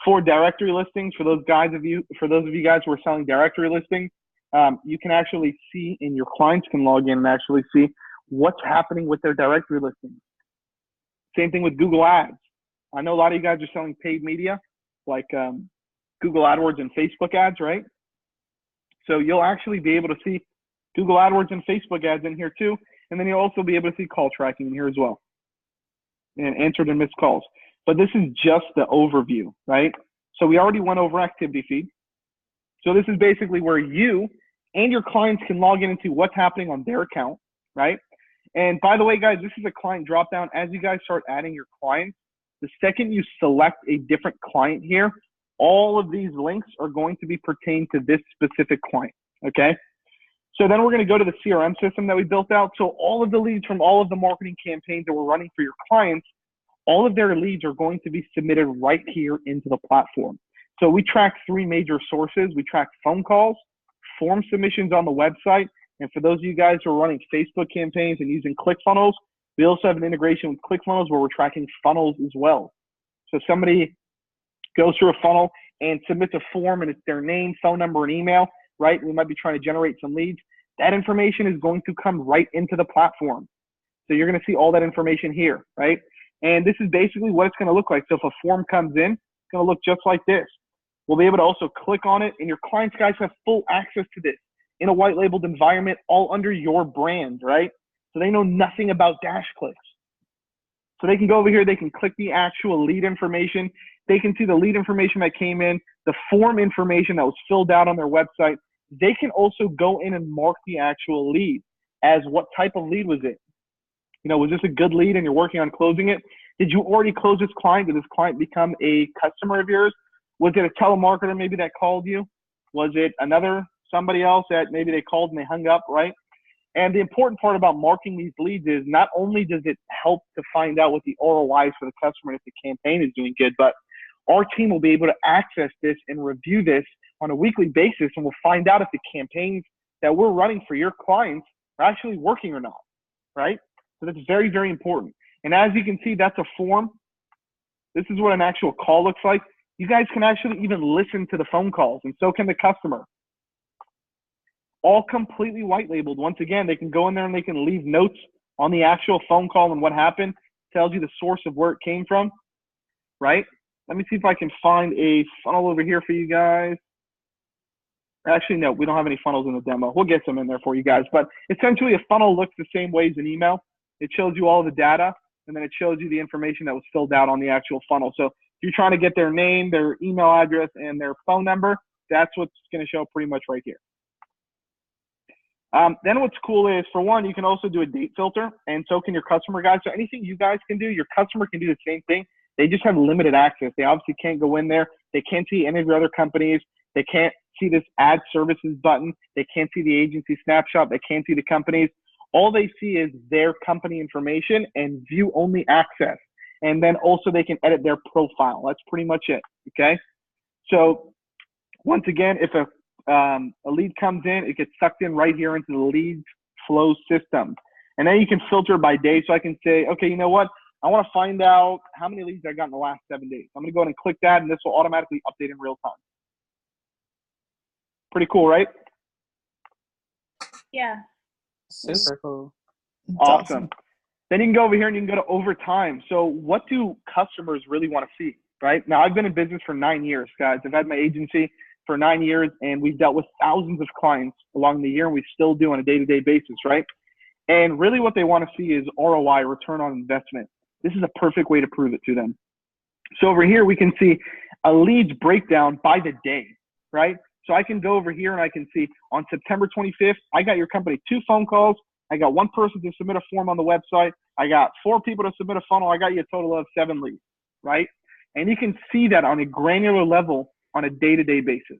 For directory listings, for those of you guys who are selling directory listings, you can actually see, and your clients can log in and actually see what's happening with their directory listings. Same thing with Google Ads. I know a lot of you guys are selling paid media, like Google AdWords and Facebook ads, right? So you'll actually be able to see Google AdWords and Facebook ads in here too, and then you'll also be able to see call tracking in here as well, and answered and missed calls. But this is just the overview, right? So we already went over activity feed. So this is basically where you and your clients can log in and see what's happening on their account, right? And by the way, guys, this is a client dropdown. As you guys start adding your clients, the second you select a different client here, all of these links are going to be pertained to this specific client, okay? So then we're going to go to the CRM system that we built out. So all of the leads from all of the marketing campaigns that we're running for your clients, all of their leads are going to be submitted right here into the platform. So we track 3 major sources. We track phone calls, form submissions on the website, and for those of you guys who are running Facebook campaigns and using ClickFunnels, we also have an integration with ClickFunnels where we're tracking funnels as well. So somebody goes through a funnel and submits a form, and it's their name, phone number, and email, right? We might be trying to generate some leads. That information is going to come right into the platform. So you're going to see all that information here, right? And this is basically what it's going to look like. So if a form comes in, it's going to look just like this. We'll be able to also click on it, and your clients, guys, have full access to this in a white labeled environment, all under your brand, right? So they know nothing about DashClicks. So they can go over here, they can click the actual lead information. They can see the lead information that came in, the form information that was filled out on their website. They can also go in and mark the actual lead as what type of lead was it? You know, was this a good lead and you're working on closing it? Did you already close this client? Did this client become a customer of yours? Was it a telemarketer maybe that called you? Was it somebody else that maybe they called and they hung up, right? And the important part about marking these leads is not only does it help to find out what the ROI is for the customer and if the campaign is doing good, but our team will be able to access this and review this on a weekly basis, and we'll find out if the campaigns that we're running for your clients are actually working or not, right? So that's very, very important. And as you can see, that's a form. This is what an actual call looks like. You guys can actually even listen to the phone calls, and so can the customer. All completely white labeled. Once again, they can go in there and they can leave notes on the actual phone call and what happened. Tells you the source of where it came from, right? Let me see if I can find a funnel over here for you guys. Actually, no, we don't have any funnels in the demo. We'll get some in there for you guys. But essentially, a funnel looks the same way as an email. It shows you all the data, and then it shows you the information that was filled out on the actual funnel. So if you're trying to get their name, their email address, and their phone number, that's what's going to show pretty much right here. Then what's cool is, for one, you can also do a date filter, and so can your customer, guys. So anything you guys can do, your customer can do the same thing. They just have limited access. They obviously can't go in there. They can't see any of your other companies. They can't see this add services button. They can't see the agency snapshot. They can't see the companies. All they see is their company information and view only access. And then also they can edit their profile. That's pretty much it, okay? So once again, if a lead comes in, it gets sucked in right here into the lead flow system. And then you can filter by day. So I can say, okay, you know what? I want to find out how many leads I got in the last 7 days. I'm going to go ahead and click that, and this will automatically update in real time. Pretty cool, right? Yeah. Super cool. Awesome. Then you can go over here and you can go to over time. So what do customers really want to see, right? Now, I've been in business for 9 years, guys. I've had my agency for 9 years, and we've dealt with thousands of clients along the year, and we still do on a day-to-day basis, right? And really what they want to see is ROI, return on investment. This is a perfect way to prove it to them. So over here, we can see a leads breakdown by the day, right? So I can go over here and I can see on September 25th, I got your company 2 phone calls. I got 1 person to submit a form on the website. I got 4 people to submit a funnel. I got you a total of 7 leads, right? And you can see that on a granular level on a day-to-day basis.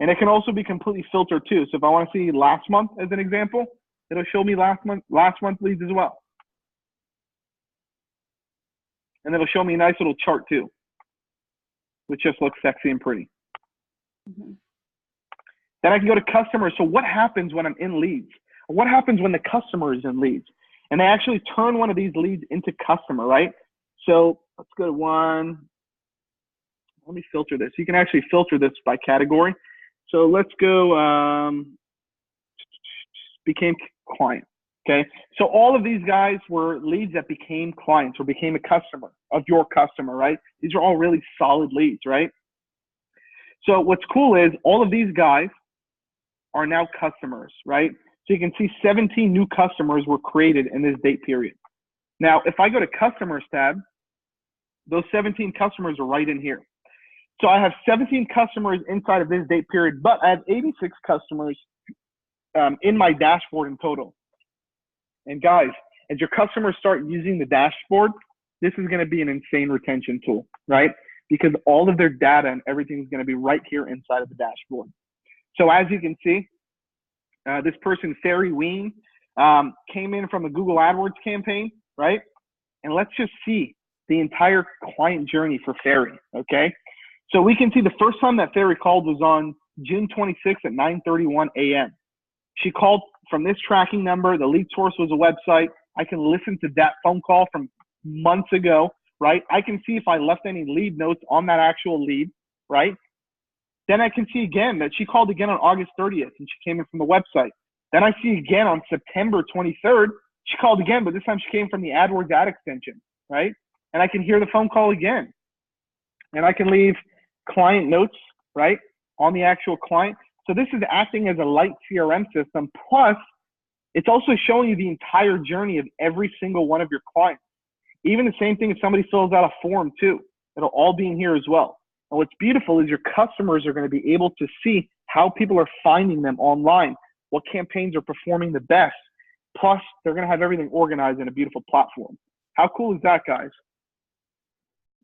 And it can also be completely filtered too. So if I want to see last month as an example, it'll show me last month leads as well. And it'll show me a nice little chart too, which just looks sexy and pretty. Mm-hmm. Then I can go to customers. So what happens when I'm in leads? What happens when the customer is in leads? And they actually turn one of these leads into customer, right? So let's go to one. Let me filter this. You can actually filter this by category. So let's go became client, okay? So all of these guys were leads that became clients or became a customer of your customer, right? These are all really solid leads, right? So what's cool is all of these guys are now customers, right? So you can see 17 new customers were created in this date period. Now, if I go to customers tab, those 17 customers are right in here. So I have 17 customers inside of this date period, but I have 86 customers in my dashboard in total. And guys, as your customers start using the dashboard, this is going to be an insane retention tool, right? Because all of their data and everything is going to be right here inside of the dashboard. So as you can see, this person, Fairy Ween, came in from a Google AdWords campaign, right? And let's just see the entire client journey for Fairy, okay? So we can see the first time that Fairy called was on June 26th at 9:31 a.m. She called from this tracking number. The lead source was a website. I can listen to that phone call from months ago, right? I can see if I left any lead notes on that actual lead, right? Then I can see again that she called again on August 30th and she came in from the website. Then I see again on September 23rd, she called again, but this time she came from the AdWords ad extension, right? And I can hear the phone call again. And I can leave client notes, right, on the actual client. So this is acting as a light CRM system. Plus, it's also showing you the entire journey of every single one of your clients. Even the same thing if somebody fills out a form too. It'll all be in here as well. And what's beautiful is your customers are going to be able to see how people are finding them online, what campaigns are performing the best. Plus, they're going to have everything organized in a beautiful platform. How cool is that, guys?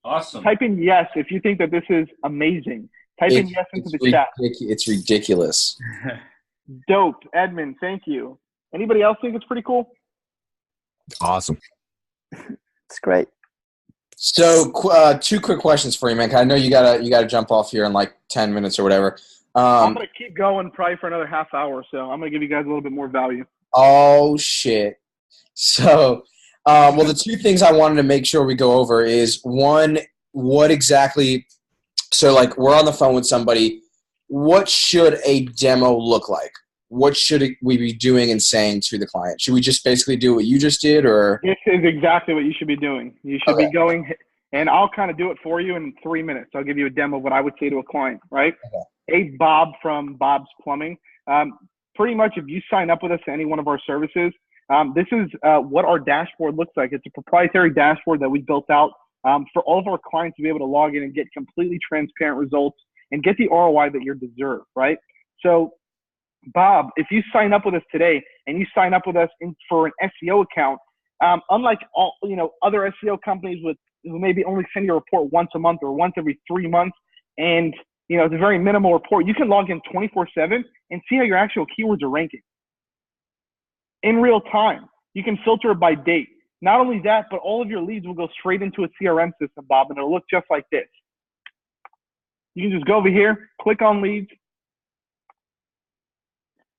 Awesome. Type in yes if you think that this is amazing. Type in yes into the chat. It's ridiculous. Dope. Edmund, thank you. Anybody else think it's pretty cool? Awesome. It's great. So 2 quick questions for you, man. 'Cause I know you gotta jump off here in like 10 minutes or whatever. I'm gonna keep going probably for another half hour, so I'm gonna give you guys a little bit more value. Oh shit. So, well, the 2 things I wanted to make sure we go over is one, what exactly. So, like, we're on the phone with somebody. What should a demo look like? What should we be doing and saying to the client? Should we just basically do what you just did, or? This is exactly what you should be doing. You should be going, and I'll kind of do it for you in 3 minutes. I'll give you a demo of what I would say to a client, right? Okay. Hey, Bob from Bob's Plumbing. Pretty much if you sign up with us to any one of our services, this is what our dashboard looks like. It's a proprietary dashboard that we built out for all of our clients to be able to log in and get completely transparent results and get the ROI that you deserve, right? So, Bob, if you sign up with us today and you sign up with us for an SEO account, unlike all other SEO companies who maybe only send you a report once a month or once every 3 months, and it's a very minimal report, you can log in 24/7 and see how your actual keywords are ranking in real time. You can filter it by date. Not only that, but all of your leads will go straight into a CRM system, Bob, and it'll look just like this. You can just go over here, click on leads.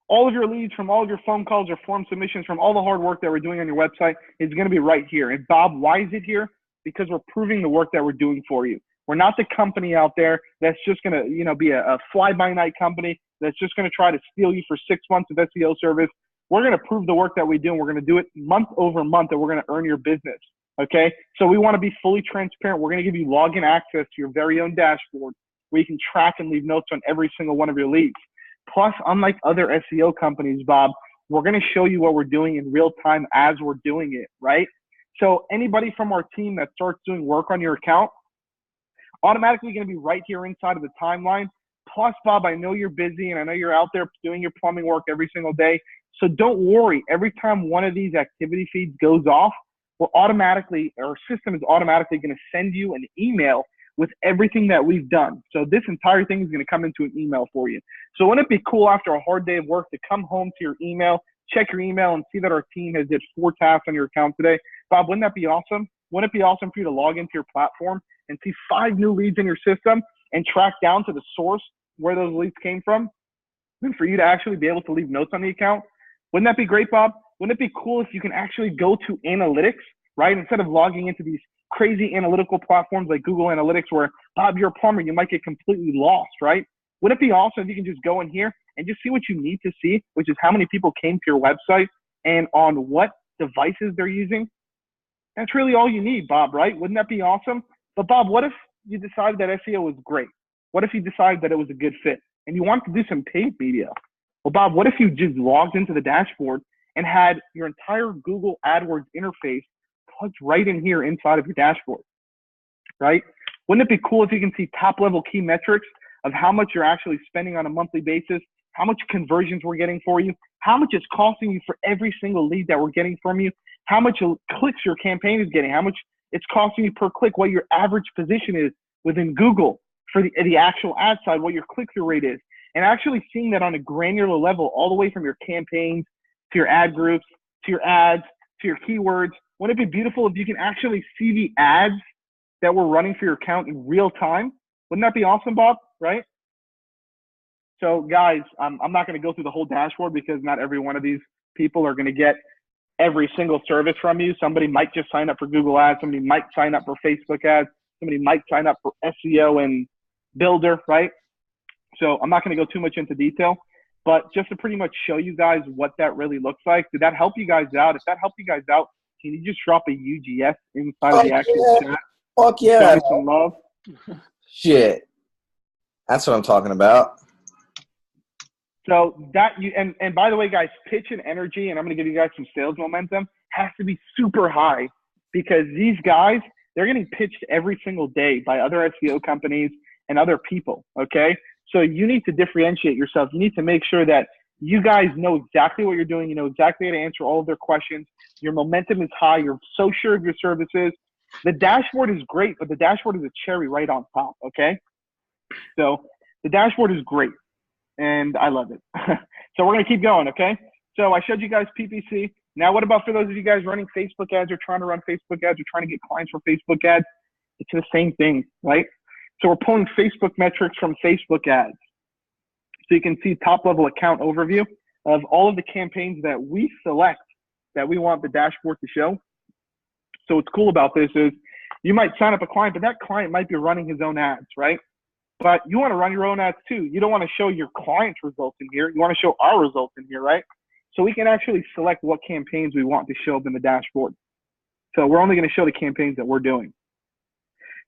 All of your leads from all of your phone calls or form submissions from all the hard work that we're doing on your website is going to be right here. And Bob, why is it here? Because we're proving the work that we're doing for you. We're not the company out there that's just going to, be a fly-by-night company that's just going to try to steal you for 6 months of SEO service. We're going to prove the work that we do, and we're going to do it month over month, and we're going to earn your business. Okay? So we want to be fully transparent. We're going to give you login access to your very own dashboard where you can track and leave notes on every single one of your leads. Plus, unlike other SEO companies, Bob, we're going to show you what we're doing in real time as we're doing it, right? So anybody from our team that starts doing work on your account, automatically going to be right here inside of the timeline. Plus, Bob, I know you're busy and I know you're out there doing your plumbing work every single day. So don't worry. Every time one of these activity feeds goes off, our system is automatically going to send you an email with everything that we've done. So this entire thing is going to come into an email for you. So wouldn't it be cool after a hard day of work to come home to your email, check your email, and see that our team has did 4 tasks on your account today? Bob, wouldn't that be awesome? Wouldn't it be awesome for you to log into your platform and see 5 new leads in your system and track down to the source where those leads came from? And for you to actually be able to leave notes on the account? Wouldn't that be great, Bob? Wouldn't it be cool if you can actually go to analytics, right? Instead of logging into these crazy analytical platforms like Google Analytics where, Bob, you're a plumber, you might get completely lost, right? Wouldn't it be awesome if you can just go in here and just see what you need to see, which is how many people came to your website and on what devices they're using? That's really all you need, Bob, right? Wouldn't that be awesome? But Bob, what if you decided that SEO was great? What if you decided that it was a good fit and you wanted to do some paid media? Well, Bob, what if you just logged into the dashboard and had your entire Google AdWords interface plugged right in here inside of your dashboard, right? Wouldn't it be cool if you can see top level key metrics of how much you're actually spending on a monthly basis, how much conversions we're getting for you, how much it's costing you for every single lead that we're getting from you, how much clicks your campaign is getting, how much it's costing you per click, what your average position is within Google for the actual ad side, what your click-through rate is, and actually seeing that on a granular level all the way from your campaigns to your ad groups, to your ads, to your keywords. Wouldn't it be beautiful if you can actually see the ads that we're running for your account in real time? Wouldn't that be awesome, Bob? Right? So guys, I'm not going to go through the whole dashboard because not every one of these people are going to get every single service from you. Somebody might just sign up for Google ads. Somebody might sign up for Facebook ads. Somebody might sign up for SEO and Builder, right? So I'm not going to go too much into detail, but just to pretty much show you guys what that really looks like. Did that help you guys out? If that helped you guys out, can you just drop a UGS inside of the actual chat? Fuck yeah. Show me some love. Shit. That's what I'm talking about. So that and by the way, guys, pitch and energy, and I'm going to give you guys some sales momentum, has to be super high because these guys, they're getting pitched every single day by other SEO companies and other people, okay? So you need to differentiate yourself. You need to make sure that you guys know exactly what you're doing. You know exactly how to answer all of their questions. Your momentum is high. You're so sure of your services. The dashboard is great, but the dashboard is a cherry right on top, okay? So the dashboard is great, and I love it. So we're going to keep going, okay? So I showed you guys PPC. Now what about for those of you guys running Facebook ads or trying to run Facebook ads or trying to get clients for Facebook ads? It's the same thing, right? So we're pulling Facebook metrics from Facebook ads. So you can see top level account overview of all of the campaigns that we select that we want the dashboard to show. So what's cool about this is you might sign up a client, but that client might be running his own ads, right? But you want to run your own ads too. You don't want to show your client's results in here. You want to show our results in here, right? So we can actually select what campaigns we want to show up in the dashboard. So we're only going to show the campaigns that we're doing.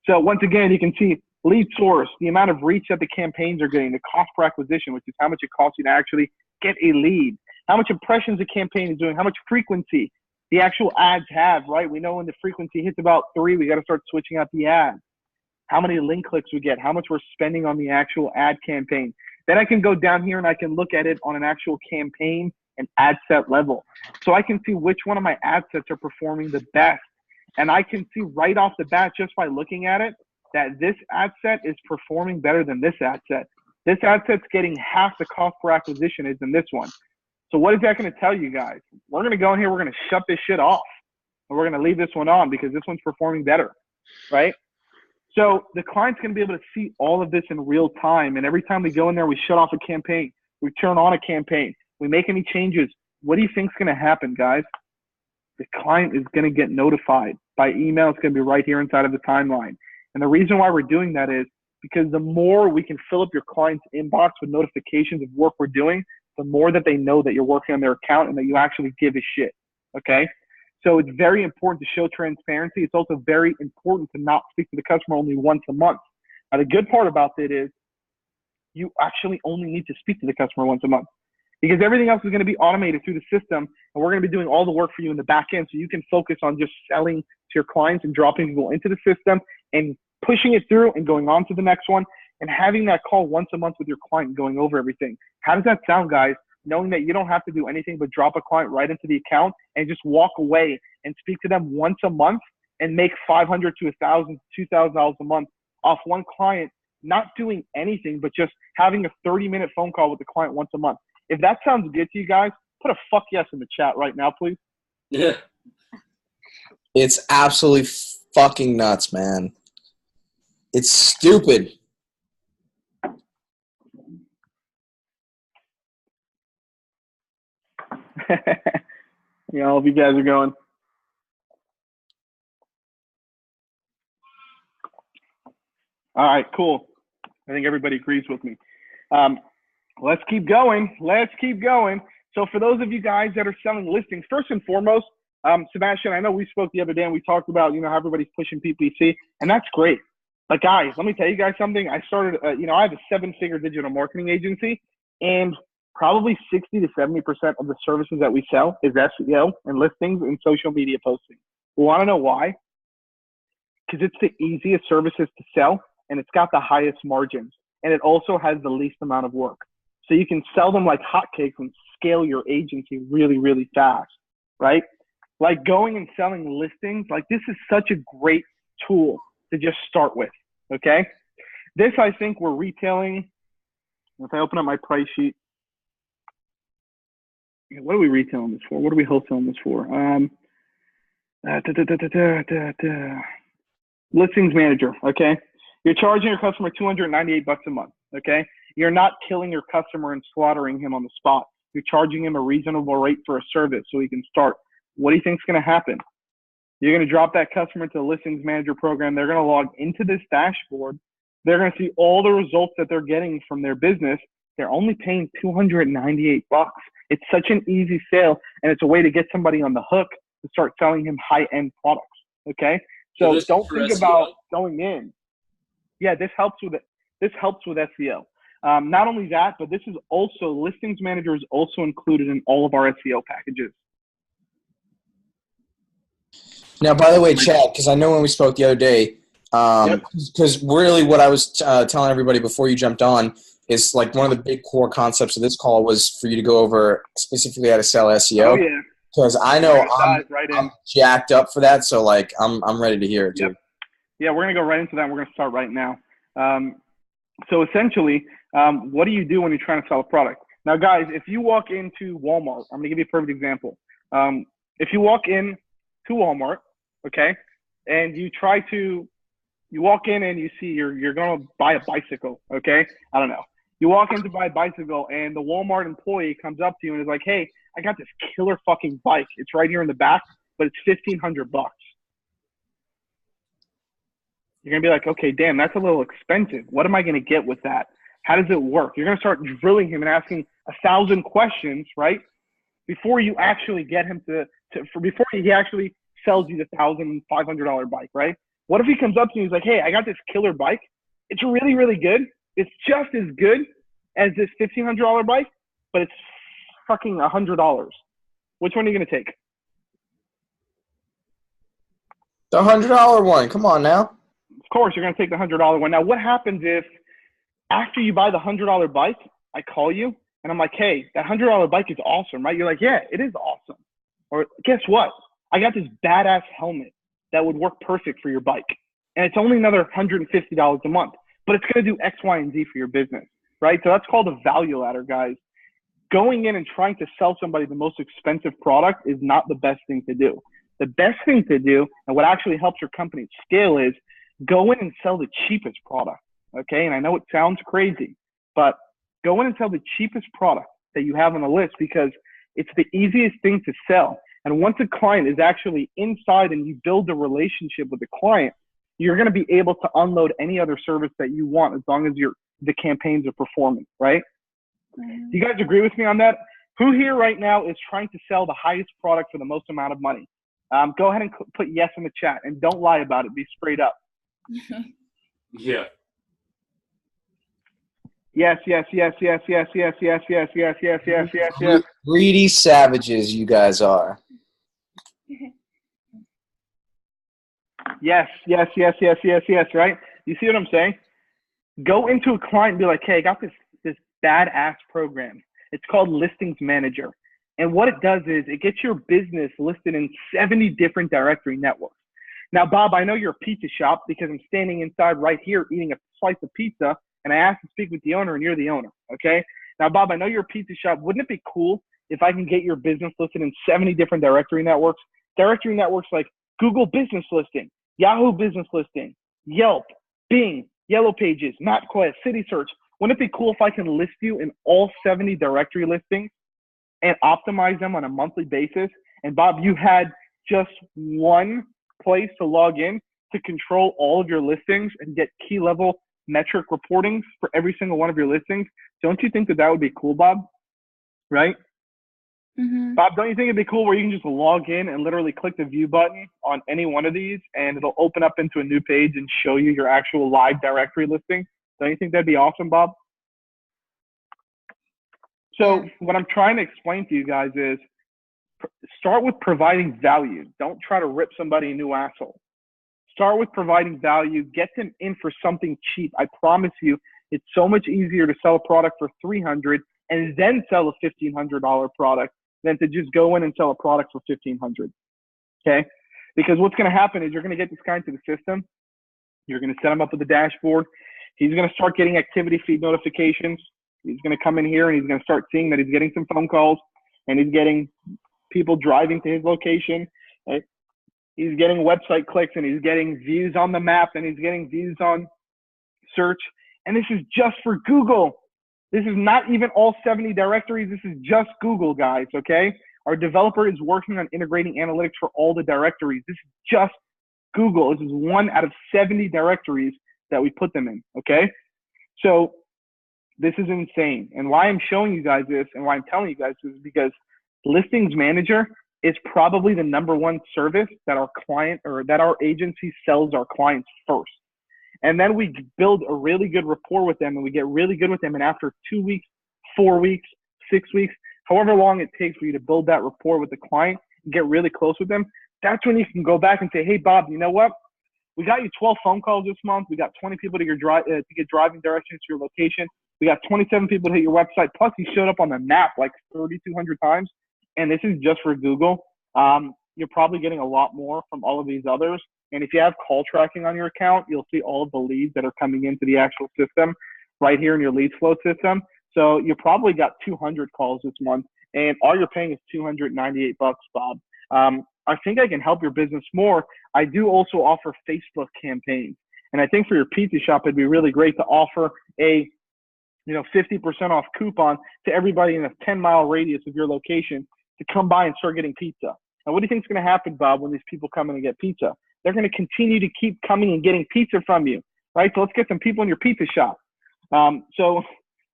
So once again, you can see lead source, the amount of reach that the campaigns are getting, the cost per acquisition, which is how much it costs you to actually get a lead, how much impressions the campaign is doing, how much frequency the actual ads have, right? We know when the frequency hits about 3, we got to start switching out the ads. How many link clicks we get, how much we're spending on the actual ad campaign. Then I can go down here and I can look at it on an actual campaign and ad set level. So I can see which one of my ad sets are performing the best. And I can see right off the bat, just by looking at it, that this ad set is performing better than this ad set. This ad set's getting half the cost per acquisition is than this one. So what is that going to tell you guys? We're going to go in here, we're going to shut this shit off. And we're going to leave this one on because this one's performing better, right? So the client's going to be able to see all of this in real time. And every time we go in there, we shut off a campaign. We turn on a campaign. We make any changes. What do you think is going to happen, guys? The client is going to get notified by email. It's going to be right here inside of the timeline. And the reason why we're doing that is because the more we can fill up your client's inbox with notifications of work we're doing, the more that they know that you're working on their account and that you actually give a shit. Okay? So it's very important to show transparency. It's also very important to not speak to the customer only once a month. Now, the good part about it is you actually only need to speak to the customer once a month, because everything else is going to be automated through the system, and we're going to be doing all the work for you in the back end, so you can focus on just selling to your clients and dropping people into the system and pushing it through and going on to the next one and having that call once a month with your client and going over everything. How does that sound, guys? Knowing that you don't have to do anything but drop a client right into the account and just walk away and speak to them once a month and make $500 to $1,000, $2,000 a month off one client, not doing anything but just having a 30-minute phone call with the client once a month. If that sounds good to you guys, put a fuck yes in the chat right now, please. Yeah. It's absolutely fucking nuts, man. It's stupid. Yeah, all of you guys are going. All right, cool. I think everybody agrees with me. Let's keep going. Let's keep going. So for those of you guys that are selling listings, first and foremost, Sebastian, I know we spoke the other day and we talked about, how everybody's pushing PPC, and that's great. But guys, let me tell you guys something. I started, I have a 7-figure digital marketing agency, and probably 60 to 70% of the services that we sell is SEO and listings and social media posting. Want to know why? Because it's the easiest services to sell, and it's got the highest margins, and it also has the least amount of work. So you can sell them like hotcakes and scale your agency really, really fast, right? Like going and selling listings, like this is such a great tool to just start with, okay? This, I think we're retailing. If I open up my price sheet, what are we retailing this for? What are we wholesaling this for? Listings manager, okay? You're charging your customer $298 a month, okay? You're not killing your customer and slaughtering him on the spot. You're charging him a reasonable rate for a service so he can start. What do you think is going to happen? You're going to drop that customer into the listings manager program. They're going to log into this dashboard. They're going to see all the results that they're getting from their business. They're only paying $298. It's such an easy sale, and it's a way to get somebody on the hook to start selling him high-end products, okay? So don't think about going in. Yeah, this helps with it. This helps with SEO. Not only that, but this is also, Listings Manager is also included in all of our SEO packages. Now, by the way, Chad, because I know when we spoke the other day, because really what I was telling everybody before you jumped on is like one of the big core concepts of this call was for you to go over specifically how to sell SEO. Oh, yeah. Because I know I'm jacked up for that, so like I'm ready to hear it too. Yep. Yeah, we're gonna go right into that. We're gonna start right now. So essentially, what do you do when you're trying to sell a product? Now, guys, if you walk into Walmart, I'm gonna give you a perfect example. If you walk in to Walmart, okay, and you walk in and you see you're gonna buy a bicycle, okay? I don't know. You walk in to buy a bicycle, and the Walmart employee comes up to you and is like, "Hey, I got this killer fucking bike. It's right here in the back, but it's $1,500. You're going to be like, okay, damn, that's a little expensive. What am I going to get with that? How does it work? You're going to start drilling him and asking 1,000 questions, right? Before you actually get him before he actually sells you the $1,500 bike, right? What if he comes up to you and he's like, hey, I got this killer bike. It's really, really good. It's just as good as this $1,500 bike, but it's fucking $100. Which one are you going to take? The $100 one. Come on now. Of course, you're going to take the $100 one. Now, what happens if after you buy the $100 bike, I call you and I'm like, hey, that $100 bike is awesome, right? You're like, yeah, it is awesome. Or guess what? I got this badass helmet that would work perfect for your bike. And it's only another $150 a month, but it's going to do X, Y, and Z for your business, right? So that's called a value ladder, guys. Going in and trying to sell somebody the most expensive product is not the best thing to do. The best thing to do, and what actually helps your company scale, is go in and sell the cheapest product, okay? And I know it sounds crazy, but go in and sell the cheapest product that you have on the list, because it's the easiest thing to sell. And once a client is actually inside and you build a relationship with the client, you're going to be able to unload any other service that you want as long as the campaigns are performing, right? Do you guys agree with me on that? Who here right now is trying to sell the highest product for the most amount of money? Go ahead and put yes in the chat, and don't lie about it. Be straight up. Yeah. Yes, yes, yes, yes, yes, yes, yes, yes, yes, yes, yes, yes, yes. Greedy savages you guys are. Yes, yes, yes, yes, yes, yes, right? You see what I'm saying? Go into a client and be like, hey, I got this badass program. It's called Listings Manager. And what it does is it gets your business listed in 70 different directory networks. Now, Bob, I know you're a pizza shop because I'm standing inside right here eating a slice of pizza, and I asked to speak with the owner, and you're the owner, okay? Now, Bob, I know you're a pizza shop. Wouldn't it be cool if I can get your business listed in 70 different directory networks? Directory networks like Google Business Listing, Yahoo Business Listing, Yelp, Bing, Yellow Pages, MapQuest, City Search. Wouldn't it be cool if I can list you in all 70 directory listings and optimize them on a monthly basis? And Bob, you had just one place to log in to control all of your listings and get key level metric reportings for every single one of your listings. Don't you think that that would be cool, Bob? Right? Mm-hmm. Bob, don't you think it'd be cool where you can just log in and literally click the view button on any one of these and it'll open up into a new page and show you your actual live directory listing? Don't you think that'd be awesome, Bob? So what I'm trying to explain to you guys is start with providing value. Don't try to rip somebody a new asshole. Start with providing value. Get them in for something cheap. I promise you, it's so much easier to sell a product for $300 and then sell a $1,500 product than to just go in and sell a product for $1,500. Okay? Because what's going to happen is you're going to get this guy into the system. You're going to set him up with the dashboard. He's going to start getting activity feed notifications. He's going to come in here and he's going to start seeing that he's getting some phone calls and he's getting people driving to his location. Right? He's getting website clicks and he's getting views on the map and he's getting views on search. And this is just for Google. This is not even all 70 directories. This is just Google, guys, okay? Our developer is working on integrating analytics for all the directories. This is just Google. This is one out of 70 directories that we put them in, okay? So this is insane. And why I'm showing you guys this and why I'm telling you guys this is because Listings Manager is probably the #1 service that our client or that our agency sells our clients first. And then we build a really good rapport with them and we get really good with them. And after 2 weeks, 4 weeks, 6 weeks, however long it takes for you to build that rapport with the client and get really close with them, that's when you can go back and say, hey, Bob, you know what? We got you 12 phone calls this month. We got 20 people to get driving directions to your location. We got 27 people to hit your website. Plus, you showed up on the map like 3,200 times. And this is just for Google. You're probably getting a lot more from all of these others. And if you have call tracking on your account, you'll see all of the leads that are coming into the actual system right here in your leads flow system. So you probably got 200 calls this month, and all you're paying is $298, Bob. I think I can help your business more. I do also offer Facebook campaigns, and I think for your pizza shop, it'd be really great to offer a 50% off coupon to everybody in a 10-mile radius of your location to come by and start getting pizza. Now, what do you think is going to happen, Bob, when these people come in and get pizza? They're going to continue to keep coming and getting pizza from you, right? So let's get some people in your pizza shop. So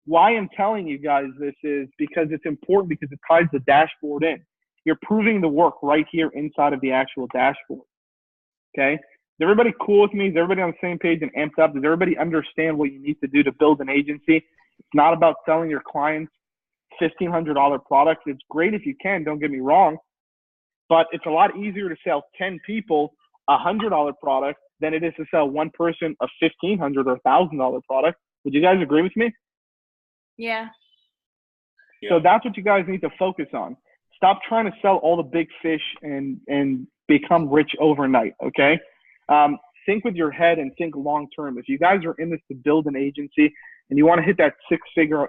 why I'm telling you guys this is because it's important because it ties the dashboard in. You're proving the work right here inside of the actual dashboard, okay? Is everybody cool with me? Is everybody on the same page and amped up? Does everybody understand what you need to do to build an agency? It's not about selling your clients $1,500 products. It's great if you can, don't get me wrong, but it's a lot easier to sell 10 people a $100 product than it is to sell one person a $1,500 or $1,000 product. Would you guys agree with me? Yeah. So that's what you guys need to focus on. Stop trying to sell all the big fish and become rich overnight, okay? Think with your head and think long term. If you guys are in this to build an agency and you want to hit that 6-figure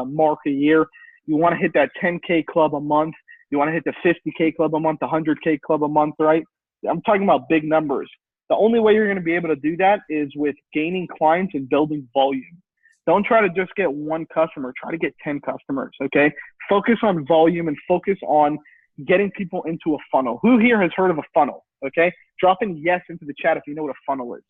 mark a year, you want to hit that 10K club a month, you want to hit the 50K club a month, the 100K club a month, right? I'm talking about big numbers. The only way you're going to be able to do that is with gaining clients and building volume. Don't try to just get one customer. Try to get 10 customers, okay? Focus on volume and focus on getting people into a funnel. Who here has heard of a funnel, okay? Drop in yes into the chat if you know what a funnel is.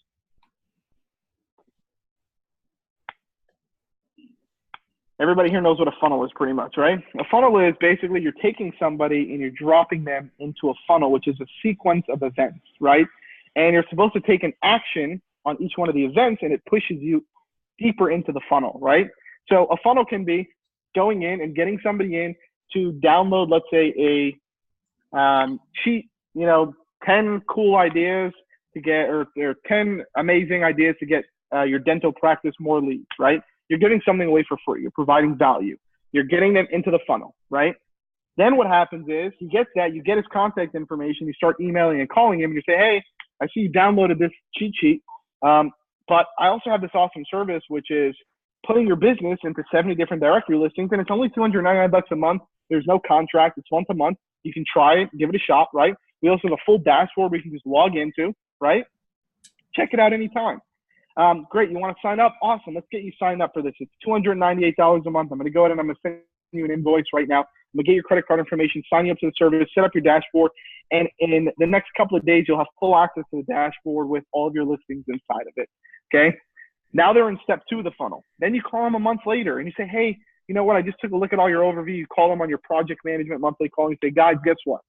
Everybody here knows what a funnel is pretty much, right? A funnel is basically you're taking somebody and you're dropping them into a funnel, which is a sequence of events, right? And you're supposed to take an action on each one of the events, and it pushes you deeper into the funnel, right? So a funnel can be going in and getting somebody in to download, let's say, a cheat, 10 cool ideas to get, or 10 amazing ideas to get your dental practice more leads, right? You're giving something away for free. You're providing value. You're getting them into the funnel, right? Then what happens is he gets that, you get his contact information, you start emailing and calling him, and you say, hey, I see you downloaded this cheat sheet, but I also have this awesome service, which is putting your business into 70 different directory listings, and it's only $299 a month. There's no contract. It's once a month. You can try it, give it a shot, right? We also have a full dashboard we can just log into, right? Check it out anytime. Great, you want to sign up? Awesome, let's get you signed up for this. It's $298 a month. I'm going to go ahead and I'm going to send you an invoice right now. I'm going to get your credit card information, sign you up to the service, set up your dashboard, and in the next couple of days, you'll have full access to the dashboard with all of your listings inside of it, okay? Now they're in step 2 of the funnel. Then you call them a month later, and you say, hey, you know what? I just took a look at all your overview. You call them on your project management monthly call, and you say, guys, guess what?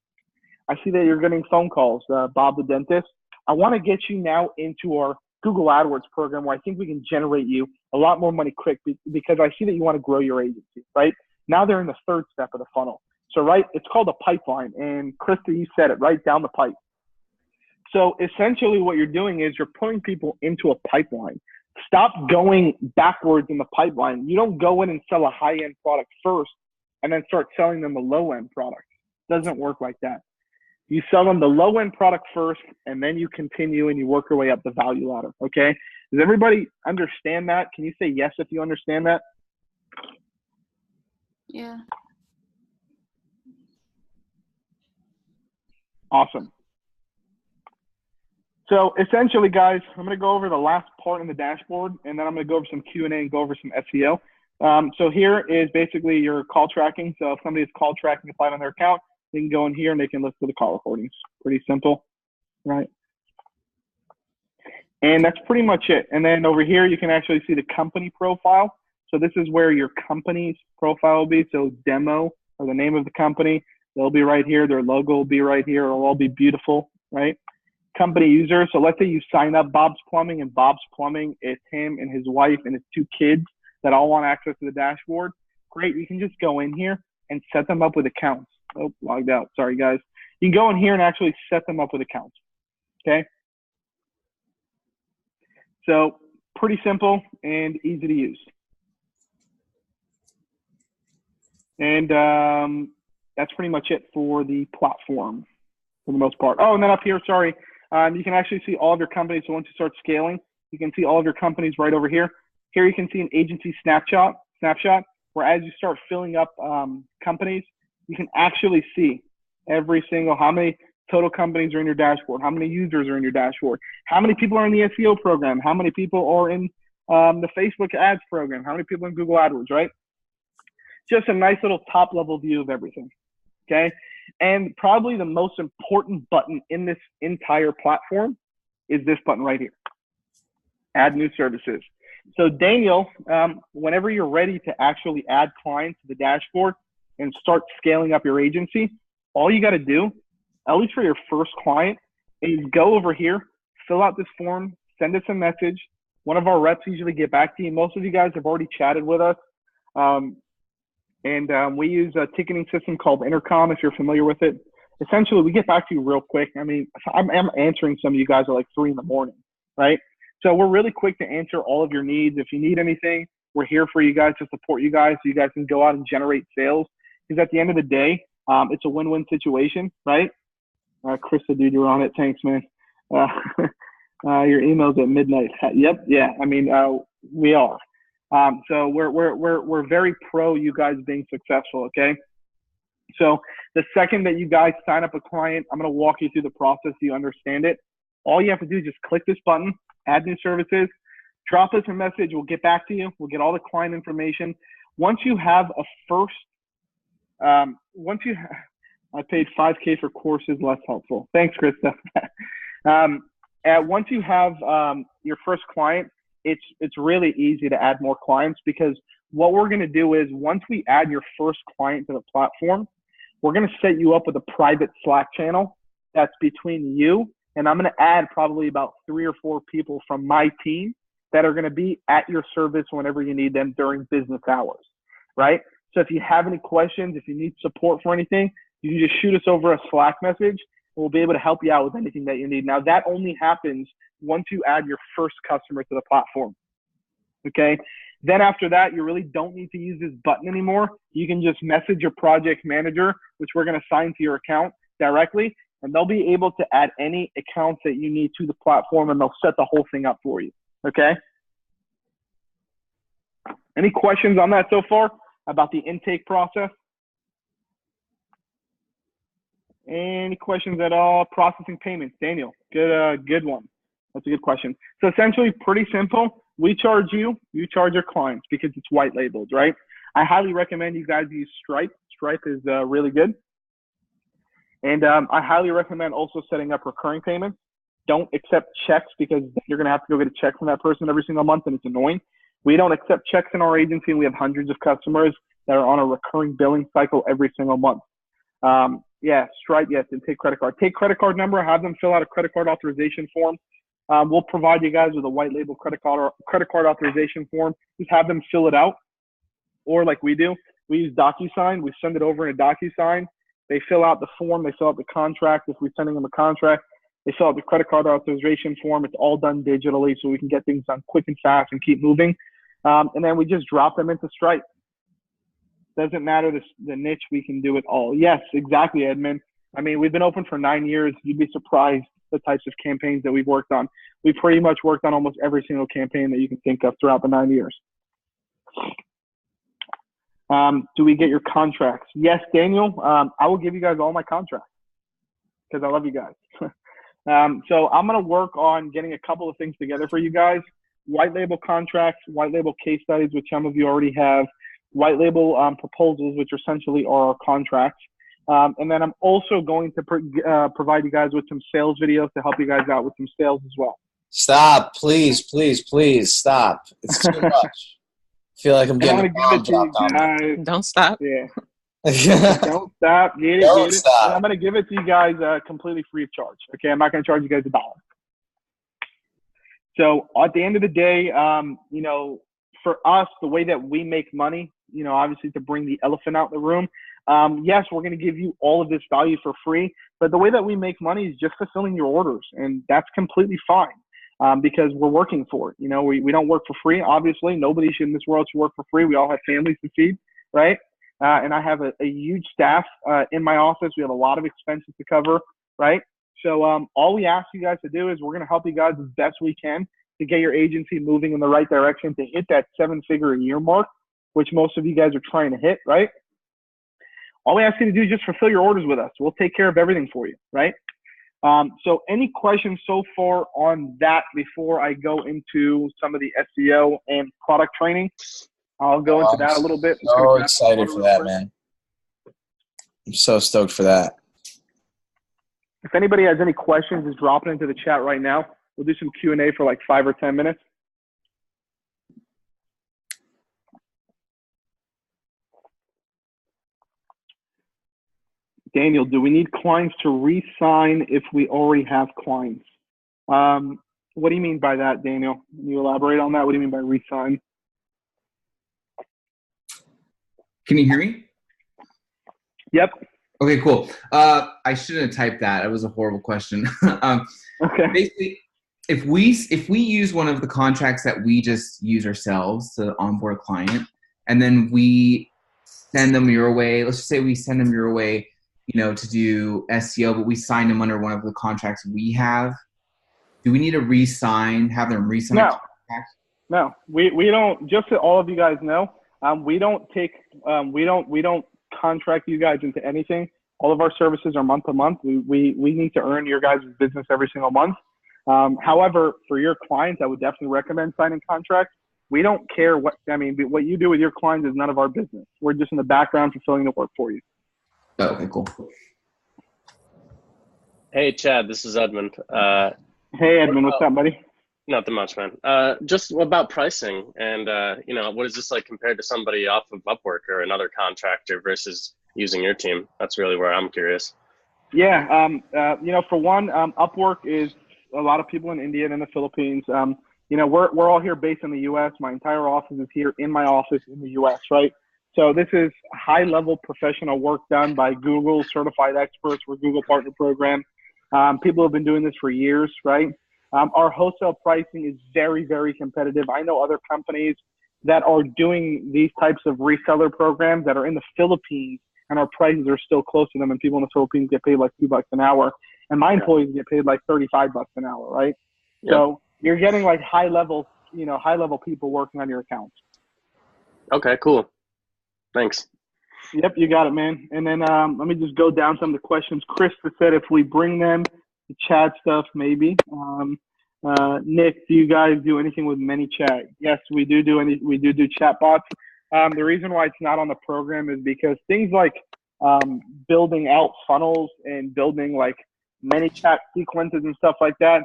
I see that you're getting phone calls, Bob the dentist. I want to get you now into our Google AdWords program where I think we can generate you a lot more money quick because I see that you want to grow your agency, right? Now they're in the 3rd step of the funnel. So, right, it's called a pipeline. And Krista, you said it, right down the pipe. So essentially what you're doing is you're putting people into a pipeline. Stop going backwards in the pipeline. You don't go in and sell a high-end product first and then start selling them a low-end product. It doesn't work like that. You sell them the low-end product first, and then you continue and you work your way up the value ladder, okay? Does everybody understand that? Can you say yes if you understand that? Yeah. Awesome. So essentially, guys, I'm going to go over the last part in the dashboard, and then I'm going to go over some Q&A and go over some SEO. So here is basically your call tracking. So if somebody is call tracking applied on their account, they can go in here and they can listen to the call recordings. Pretty simple, right? And that's pretty much it. And then over here, you can actually see the company profile. So this is where your company's profile will be. So demo, or the name of the company, they'll be right here. Their logo will be right here. It'll all be beautiful, right? Company user. So let's say you sign up Bob's Plumbing, and Bob's Plumbing is him and his wife and his 2 kids that all want access to the dashboard. Great. You can just go in here and set them up with accounts. Oh, logged out. Sorry, guys. You can go in here and actually set them up with accounts. Okay. So pretty simple and easy to use. And that's pretty much it for the platform for the most part. Oh, and then up here, sorry, you can actually see all of your companies. So once you start scaling, you can see all of your companies right over here. Here you can see an agency snapshot, where as you start filling up companies, you can actually see every single, how many total companies are in your dashboard, how many users are in your dashboard, how many people are in the SEO program, how many people are in the Facebook ads program, how many people are in Google AdWords, right? Just a nice little top level view of everything, okay? And probably the most important button in this entire platform is this button right here, add new services. So Daniel, whenever you're ready to actually add clients to the dashboard and start scaling up your agency, all you got to do, at least for your first client, is go over here, fill out this form, send us a message. One of our reps usually get back to you. Most of you guys have already chatted with us. We use a ticketing system called Intercom, if you're familiar with it. Essentially, we get back to you real quick. I mean, I'm answering some of you guys at like 3 in the morning, right? So we're really quick to answer all of your needs. If you need anything, we're here for you guys to support you guys so you guys can go out and generate sales. Because at the end of the day, it's a win-win situation, right? Krista, dude, you're on it. Thanks, man. Your email's at midnight. Yep, yeah. I mean, we are. So we're very pro you guys being successful, okay? So the second that you guys sign up a client, I'm going to walk you through the process so you understand it. All you have to do is just click this button, add new services, drop us a message. We'll get back to you. We'll get all the client information. Once you have a first, I paid $5K for courses, less helpful. Thanks, Krista. Once you have your first client, it's really easy to add more clients because what we're going to do is once we add your first client to the platform, we're going to set you up with a private Slack channel that's between you, and I'm going to add probably about 3 or 4 people from my team that are going to be at your service whenever you need them during business hours, right? So if you have any questions, if you need support for anything, you can just shoot us over a Slack message, and we'll be able to help you out with anything that you need. Now, that only happens once you add your first customer to the platform, okay? Then after that, you really don't need to use this button anymore. You can just message your project manager, which we're going to assign to your account directly, and they'll be able to add any accounts that you need to the platform, and they'll set the whole thing up for you, okay? Any questions on that so far about the intake process? Any questions at all? Processing payments, Daniel, good one. That's a good question. So essentially, pretty simple. We charge you, you charge your clients because it's white labeled, right? I highly recommend you guys use Stripe. Stripe is really good. And I highly recommend also setting up recurring payments. Don't accept checks because you're going to have to go get a check from that person every single month, and it's annoying. We don't accept checks in our agency, and we have hundreds of customers that are on a recurring billing cycle every single month. Yeah, Stripe, yes, and take credit card. Take credit card number, have them fill out a credit card authorization form. We'll provide you guys with a white label credit card authorization form. Just have them fill it out. Or like we do, we use DocuSign. We send it over in a DocuSign. They fill out the form. They fill out the contract. If we're sending them a contract, they fill out the credit card authorization form. It's all done digitally so we can get things done quick and fast and keep moving. And then we just drop them into Stripe. Doesn't matter the niche, we can do it all. Yes, exactly, Edmund. I mean, we've been open for 9 years. You'd be surprised the types of campaigns that we've worked on. We pretty much worked on almost every single campaign that you can think of throughout the 9 years. Do we get your contracts? Yes, Daniel. I will give you guys all my contracts because I love you guys. So I'm going to work on getting a couple of things together for you guys. White label contracts, white label case studies, which some of you already have, white label proposals, which essentially are our contracts. And then I'm also going to provide you guys with some sales videos to help you guys out with some sales as well. Stop, please, please, please, stop. It's too much. I feel like I'm getting a bomb dropped on me. Don't stop. Yeah. Don't stop. Get it, Don't get it. stop. And I'm going to give it to you guys completely free of charge. Okay, I'm not going to charge you guys $1. So at the end of the day, you know, for us, the way that we make money, you know, obviously to bring the elephant out in the room, yes, we're going to give you all of this value for free, but the way that we make money is just fulfilling your orders, and that's completely fine because we're working for it. You know, we don't work for free. Obviously, nobody should in this world should work for free. We all have families to feed, right? And I have a huge staff in my office. We have a lot of expenses to cover, right? So all we ask you guys to do is we're going to help you guys as best we can to get your agency moving in the right direction to hit that 7-figure-a-year mark, which most of you guys are trying to hit, right? All we ask you to do is just fulfill your orders with us. We'll take care of everything for you, right? So any questions so far on that before I go into some of the SEO and product training? I'll go into that a little bit. So excited for that, man. I'm so stoked for that. If anybody has any questions, just drop it into the chat right now. We'll do some Q&A for like 5 or 10 minutes. Daniel, do we need clients to re-sign if we already have clients? What do you mean by that, Daniel? Can you elaborate on that? What do you mean by re-sign? Can you hear me? Yep. Okay, cool. I shouldn't have typed that. It was a horrible question. Okay. Basically, if we use one of the contracts that we just use ourselves to onboard a client, and then we send them your way, let's just say we send them your way, you know, to do SEO, but we sign them under one of the contracts we have, do we need to re-sign, have them re-sign? No, we don't. Just so all of you guys know, we don't contract you guys into anything. All of our services are month to month. We need to earn your guys' business every single month. However, for your clients, I would definitely recommend signing contracts. We don't care what you do with your clients is none of our business. We're just in the background fulfilling the work for you. Okay, cool. Hey, Chad, this is Edmund. Hey, Edmund, what's up, buddy? Nothing much, man. Just about pricing and, what is this like compared to somebody off of Upwork or another contractor versus using your team? That's really where I'm curious. Yeah, for one, Upwork is a lot of people in India and in the Philippines. We're all here based in the U.S. My entire office is here in my office in the U.S., right? So this is high-level professional work done by Google certified experts. We're Google Partner Program. People have been doing this for years, right? Our wholesale pricing is very, very competitive. I know other companies that are doing these types of reseller programs that are in the Philippines, and our prices are still close to them, and people in the Philippines get paid like $2 an hour, and my employees get paid like $35 an hour, right? Yep. So you're getting like high-level people working on your accounts. Okay, cool. Thanks. Yep, you got it, man. And then let me just go down some of the questions. Krista said if we bring them to chat stuff, maybe. Nick, do you guys do anything with ManyChat? Yes, we do chat bots. The reason why it's not on the program is because things like building out funnels and building like ManyChat sequences and stuff like that,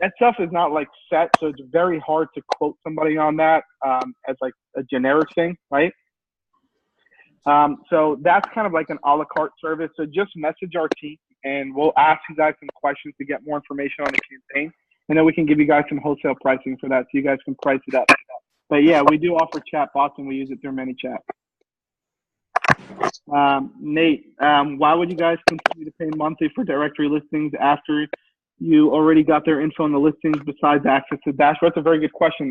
that stuff is not like set, so it's very hard to quote somebody on that as like a generic thing, right? So that's kind of like an a la carte service. So just message our team and we'll ask you guys some questions to get more information on the campaign. And then we can give you guys some wholesale pricing for that so you guys can price it up. But yeah, we do offer chat bots and we use it through ManyChat. Nate, why would you guys continue to pay monthly for directory listings after you already got their info on the listings besides access to Dashboard? That's a very good question.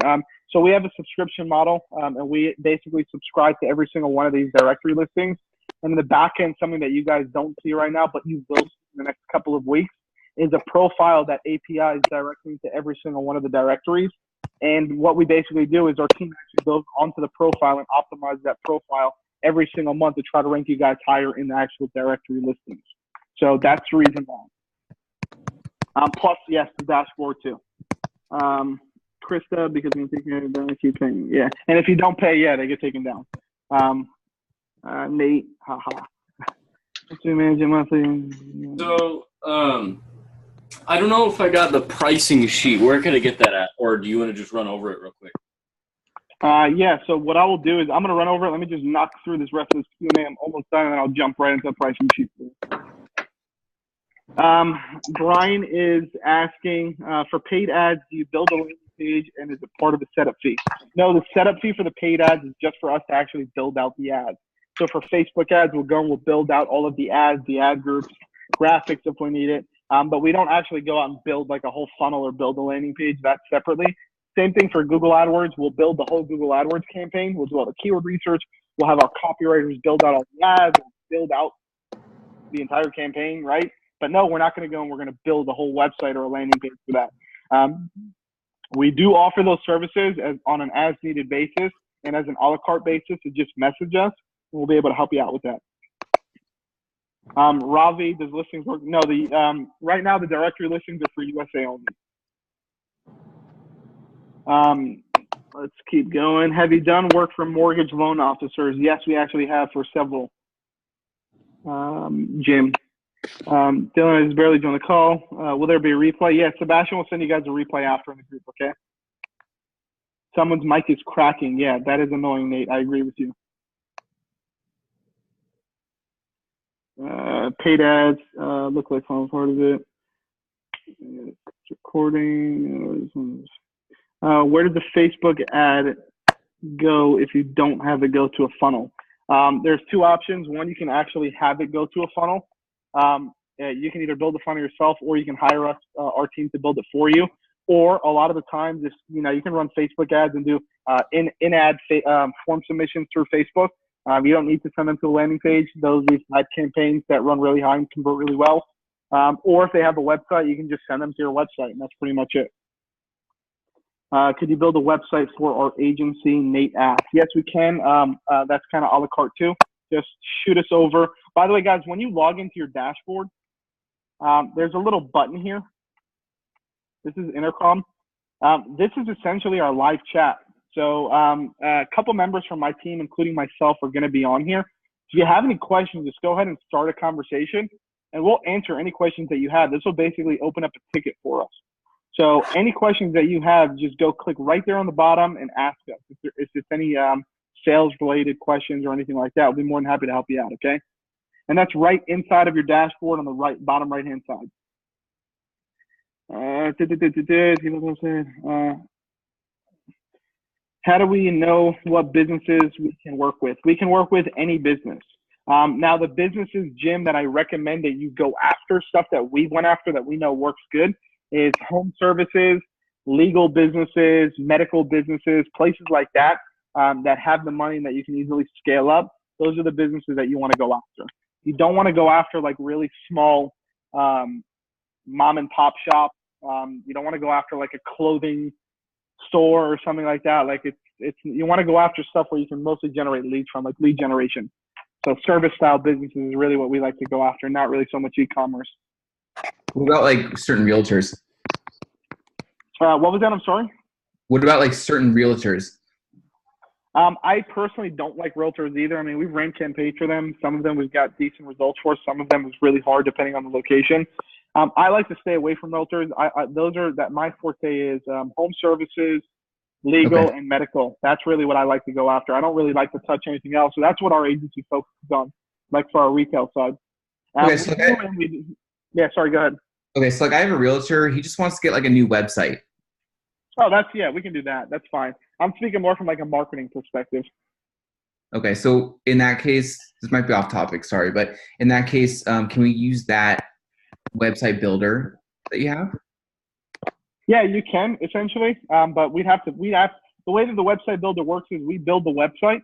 So we have a subscription model, and we basically subscribe to every single one of these directory listings. And in the back end, something that you guys don't see right now, but you will see in the next couple of weeks, is a profile that APIs directly to every single one of the directories. And what we basically do is our team actually goes onto the profile and optimizes that profile every single month to try to rank you guys higher in the actual directory listings. So that's the reason why. Plus, yes, the dashboard too. Krista, because I'm thinking if you pay, yeah. And if you don't pay, yeah, they get taken down. Nate, haha. So, I don't know if I got the pricing sheet. Where can I get that at? Or do you want to just run over it real quick? Yeah, so what I will do is I'm going to run over it. Let me just knock through this rest of this Q&A. I'm almost done, and then I'll jump right into the pricing sheet. Brian is asking, for paid ads, do you build a landing page and is it part of the setup fee? No, the setup fee for the paid ads is just for us to actually build out the ads. So for Facebook ads, we'll go and we'll build out all of the ads, the ad groups, graphics if we need it. But we don't actually go out and build like a whole funnel or build a landing page. That's separately. Same thing for Google AdWords. We'll build the whole Google AdWords campaign. We'll do all the keyword research. We'll have our copywriters build out all the ads, build out the entire campaign, right? But no, we're not going to go and we're going to build a whole website or a landing page for that. We do offer those services on an as-needed basis and as an a la carte basis. To just message us, and we'll be able to help you out with that. Ravi, does listings work? No, right now the directory listings are for USA only. Let's keep going. Have you done work for mortgage loan officers? Yes, we actually have for several. Jim. Dylan is barely doing the call. Will there be a replay? Yes, Sebastian will send you guys a replay after in the group, okay? Someone's mic is cracking. Yeah, that is annoying, Nate. I agree with you. Paid ads look like I'm part of it. It's recording. Where did the Facebook ad go if you don't have it go to a funnel? There's two options. One, you can actually have it go to a funnel. You can either build the funnel yourself, or you can hire us, our team, to build it for you. Or a lot of the times, if you can run Facebook ads and do in-ad form submissions through Facebook. You don't need to send them to a landing page. Those are ad campaigns that run really high and convert really well. Or if they have a website, you can just send them to your website, and that's pretty much it. Could you build a website for our agency? Nate asked. Yes, we can. That's kind of a la carte too. Just shoot us over. By the way, guys, when you log into your dashboard, there's a little button here. This is Intercom. This is essentially our live chat. So a couple members from my team, including myself, are going to be on here. If you have any questions, just go ahead and start a conversation, and we'll answer any questions that you have. This will basically open up a ticket for us. So any questions that you have, just go click right there on the bottom and ask us. If it's any sales-related questions or anything like that, we'll be more than happy to help you out, okay? And that's right inside of your dashboard on the bottom right-hand side. How do we know what businesses we can work with? We can work with any business. Now, the businesses, Jim, that I recommend that you go after, stuff that we went after that we know works good, is home services, legal businesses, medical businesses, places like that that have the money and that you can easily scale up. Those are the businesses that you want to go after. You don't want to go after like really small mom and pop shop. You don't want to go after like a clothing store or something like that. Like it's you want to go after stuff where you can mostly generate leads from, like lead generation. So service style businesses is really what we like to go after, not really so much e-commerce. What about like certain realtors? What was that? I'm sorry? What about like certain realtors? I personally don't like realtors either. I mean, we've ran campaigns for them. Some of them we've got decent results for. Some of them is really hard depending on the location. I like to stay away from realtors. My forte is home services, legal, and medical. That's really what I like to go after. I don't really like to touch anything else. So that's what our agency focuses on, like for our retail side. Yeah, sorry, go ahead. Okay, so like I have a realtor. He just wants to get like a new website. Oh, we can do that. That's fine. I'm speaking more from like a marketing perspective. Okay, so in that case, this might be off topic, sorry, but in that case, can we use that website builder that you have? Yeah, you can essentially, but the way that the website builder works is we build the website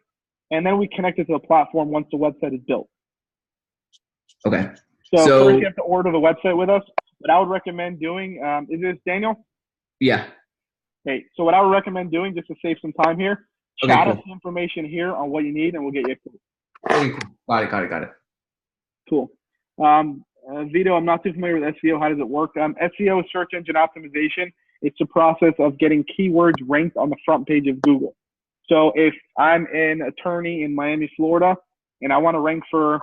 and then we connect it to the platform once the website is built. Okay. So first you have to order the website with us. What I would recommend doing, is this Daniel? Yeah. Okay, so what I would recommend doing, just to save some time here, Okay, chat cool. us the information here on what you need and we'll get you a quote. Okay, cool. Got it. Cool. Vito, I'm not too familiar with SEO. How does it work? SEO is search engine optimization. It's the process of getting keywords ranked on the front page of Google. So if I'm an attorney in Miami, Florida, and I want to rank for,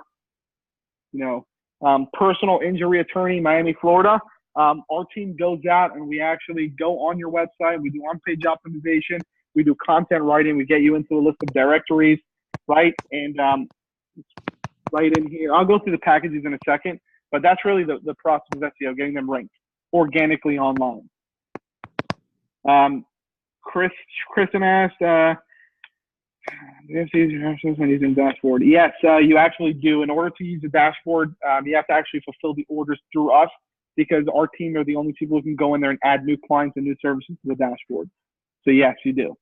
personal injury attorney, Miami, Florida, our team goes out and we actually go on your website. We do on-page optimization. We do content writing. We get you into a list of directories, right? And right in here, I'll go through the packages in a second, but that's really the process of SEO, getting them ranked organically online. Kristen asked, using dashboard. Yes, you actually do. In order to use the dashboard, you have to actually fulfill the orders through us because our team are the only people who can go in there and add new clients and new services to the dashboard. So yes, you do.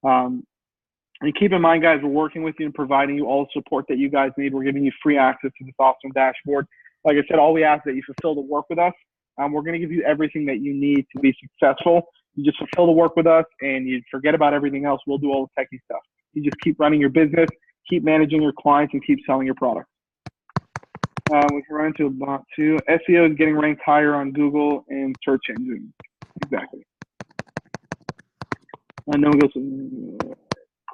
And keep in mind, guys, we're working with you and providing you all the support that you guys need. We're giving you free access to this awesome dashboard. Like I said, all we ask is that you fulfill the work with us. We're going to give you everything that you need to be successful. You just fulfill the work with us and you forget about everything else. We'll do all the techie stuff. You just keep running your business, keep managing your clients, and keep selling your product. We can run into about two. SEO is getting ranked higher on Google and search engine. Exactly. No one goes,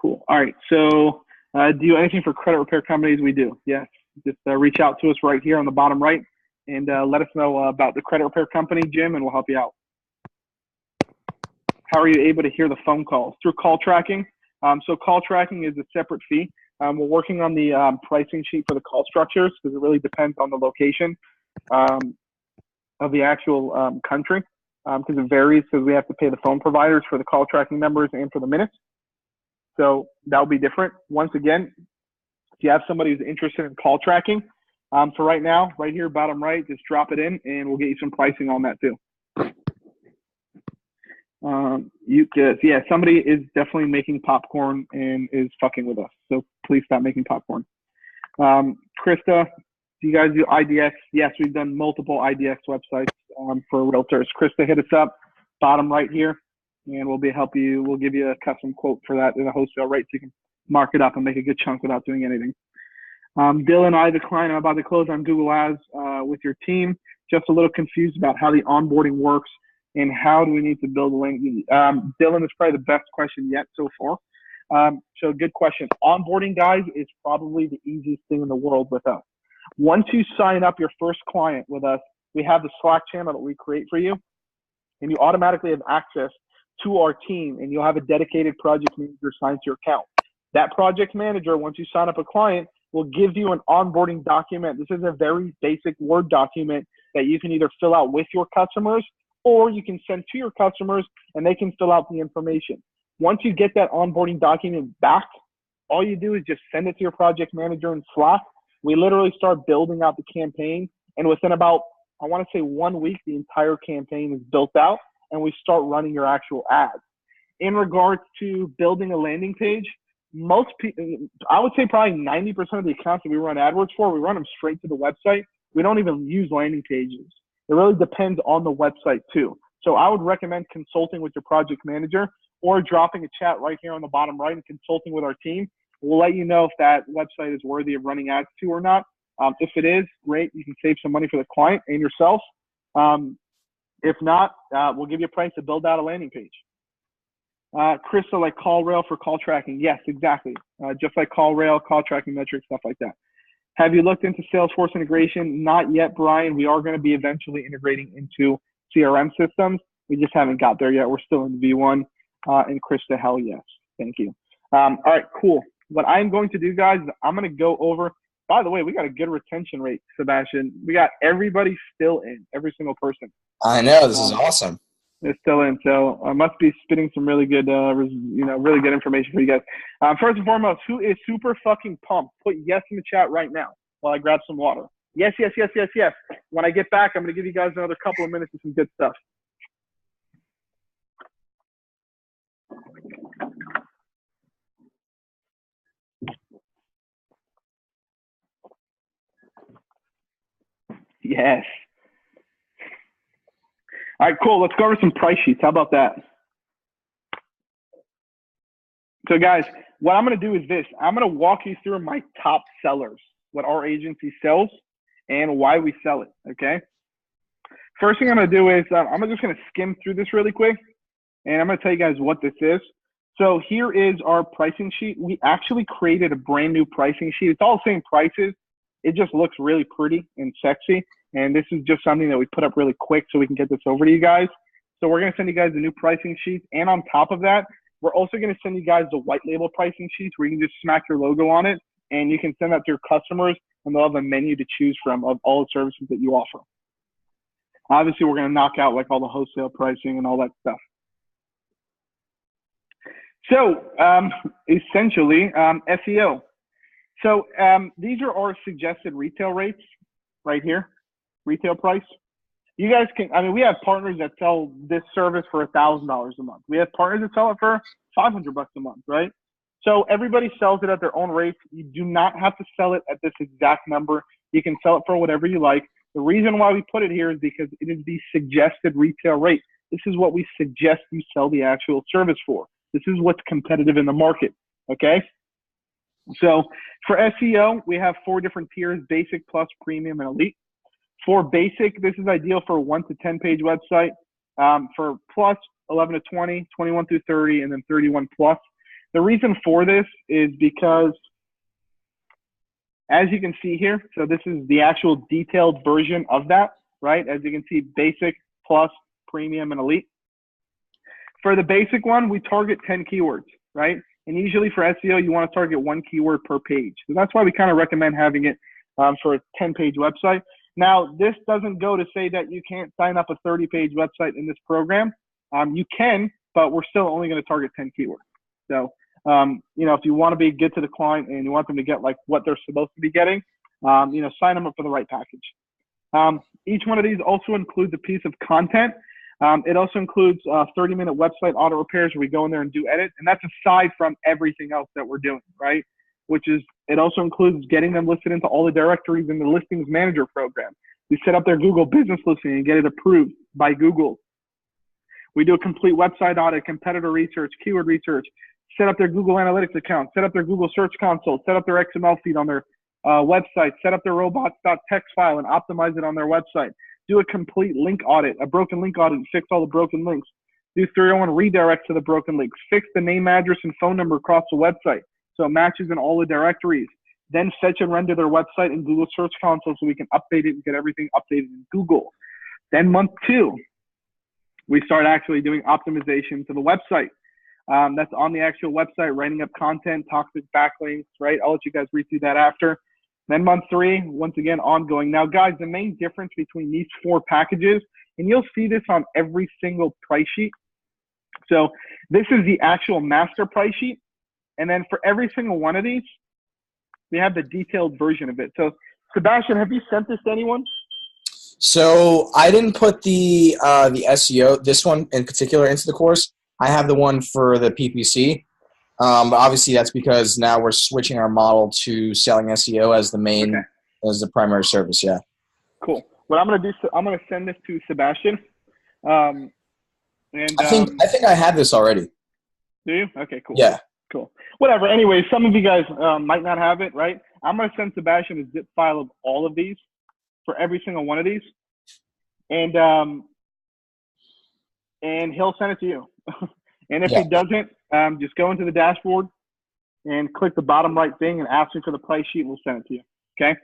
cool. All right. So do you anything for credit repair companies? We do. Yes. Just reach out to us right here on the bottom right and let us know about the credit repair company, Jim, and we'll help you out. How are you able to hear the phone calls? Through call tracking. So call tracking is a separate fee. We're working on the pricing sheet for the call structures because it really depends on the location of the actual country because it varies because we have to pay the phone providers for the call tracking numbers and for the minutes. So that'll be different. Once again, if you have somebody who's interested in call tracking, for right now, right here, bottom right, just drop it in and we'll get you some pricing on that too. Somebody is definitely making popcorn and is fucking with us. So please stop making popcorn. Krista, do you guys do IDX? Yes, we've done multiple IDX websites for realtors. Krista, hit us up, bottom right here, and we'll help you. We'll give you a custom quote for that at a wholesale rate so you can mark it up and make a good chunk without doing anything. Dylan, I decline. I'm about to close on Google Ads with your team. Just a little confused about how the onboarding works. And how do we need to build a link? Dylan, is probably the best question yet so far. So good question. Onboarding, guys, is probably the easiest thing in the world with us. Once you sign up your first client with us, we have the Slack channel that we create for you. and you automatically have access to our team, and you'll have a dedicated project manager assigned to your account. That project manager, once you sign up a client, will give you an onboarding document. This is a very basic Word document that you can either fill out with your customers, or you can send to your customers and they can fill out the information. Once you get that onboarding document back, all you do is just send it to your project manager in Slack. We literally start building out the campaign, and within about, I want to say 1 week, the entire campaign is built out and we start running your actual ads. In regards to building a landing page, most people, I would say probably 90% of the accounts that we run AdWords for, we run them straight to the website. We don't even use landing pages. It really depends on the website too. So I would recommend consulting with your project manager or dropping a chat right here on the bottom right and consulting with our team. We'll let you know if that website is worthy of running ads to or not. If it is, great. You can save some money for the client and yourself. If not, we'll give you a price to build out a landing page. Crystal, like CallRail for call tracking. Yes, exactly. Just like CallRail, call tracking metrics, stuff like that. Have you looked into Salesforce integration? Not yet, Brian. We are going to be eventually integrating into CRM systems. We just haven't got there yet. We're still in V1. And Krista, hell yes. Thank you. All right, cool. What I'm going to do, guys, is I'm going to go over. By the way, we got a good retention rate, Sebastian. We got everybody still in, every single person. I know. This is awesome. They're still in, so I must be spitting some really good, really good information for you guys. First and foremost, who is super fucking pumped? Put yes in the chat right now while I grab some water. Yes, yes, yes, yes, yes. When I get back, I'm going to give you guys another couple of minutes of some good stuff. Yes. All right, cool. Let's go over some price sheets. How about that? So, guys, what I'm going to do is this. I'm going to walk you through my top sellers, what our agency sells, and why we sell it, okay? First thing I'm going to do is I'm just going to skim through this really quick, and I'm going to tell you guys what this is. So here is our pricing sheet. We actually created a brand new pricing sheet. It's all the same prices. It just looks really pretty and sexy. And this is just something that we put up really quick so we can get this over to you guys. So we're going to send you guys the new pricing sheets. And on top of that, we're also going to send you guys the white label pricing sheets where you can just smack your logo on it. And you can send that to your customers and they'll have a menu to choose from of all the services that you offer. Obviously, we're going to knock out like all the wholesale pricing and all that stuff. So essentially, SEO. So these are our suggested retail rates right here, retail price. You guys can, I mean, we have partners that sell this service for $1,000 a month. We have partners that sell it for $500 a month, right? So everybody sells it at their own rates. You do not have to sell it at this exact number. You can sell it for whatever you like. The reason why we put it here is because it is the suggested retail rate. This is what we suggest you sell the actual service for. This is what's competitive in the market, okay? So for SEO, we have 4 different tiers: basic, plus, premium, and elite. For basic, this is ideal for a 1 to 10 page website. For plus, 11 to 20, 21 through 30, and then 31 plus. The reason for this is because, as you can see here, so this is the actual detailed version of that, right? As you can see, basic, plus, premium, and elite. For the basic one, we target 10 keywords, right? And usually for SEO, you want to target 1 keyword per page. So that's why we kind of recommend having it for a 10-page website. Now, this doesn't go to say that you can't sign up a 30-page website in this program. You can, but we're still only going to target 10 keywords. So, if you want to be good to the client and you want them to get like what they're supposed to be getting, sign them up for the right package. Each one of these also includes a piece of content. It also includes 30-minute website auto repairs where we go in there and do edit. And that's aside from everything else that we're doing, right? It also includes getting them listed into all the directories in the listings manager program. We set up their Google business listing and get it approved by Google. We do a complete website audit, competitor research, keyword research, set up their Google Analytics account, set up their Google Search Console, set up their XML feed on their website, set up their robots.txt file and optimize it on their website. Do a complete link audit, a broken link audit, and fix all the broken links. Do 301 redirect to the broken links. Fix the name, address, and phone number across the website so it matches in all the directories. Then fetch and render their website in Google Search Console so we can update it and get everything updated in Google. Then month 2, we start actually doing optimization to the website. That's on the actual website, writing up content, toxic backlinks, right? I'll let you guys read through that after. Then month 3, once again, ongoing. Now, guys, the main difference between these 4 packages, and you'll see this on every single price sheet. So this is the actual master price sheet. And then for every single one of these, we have the detailed version of it. So, Sebastian, have you sent this to anyone? So I didn't put the SEO, this one in particular, into the course. I have the one for the PPC. But obviously that's because now we're switching our model to selling SEO as the main, as the primary service. Yeah. Cool. What I'm going to do, I'm going to send this to Sebastian. And I think I have this already. Do you? Okay, cool. Yeah. Cool. Whatever. Anyway, some of you guys might not have it, right? I'm going to send Sebastian a zip file of all of these for every single one of these. And he'll send it to you. And if he doesn't, just go into the dashboard and click the bottom right thing and ask him for the price sheet, and we'll send it to you. Okay?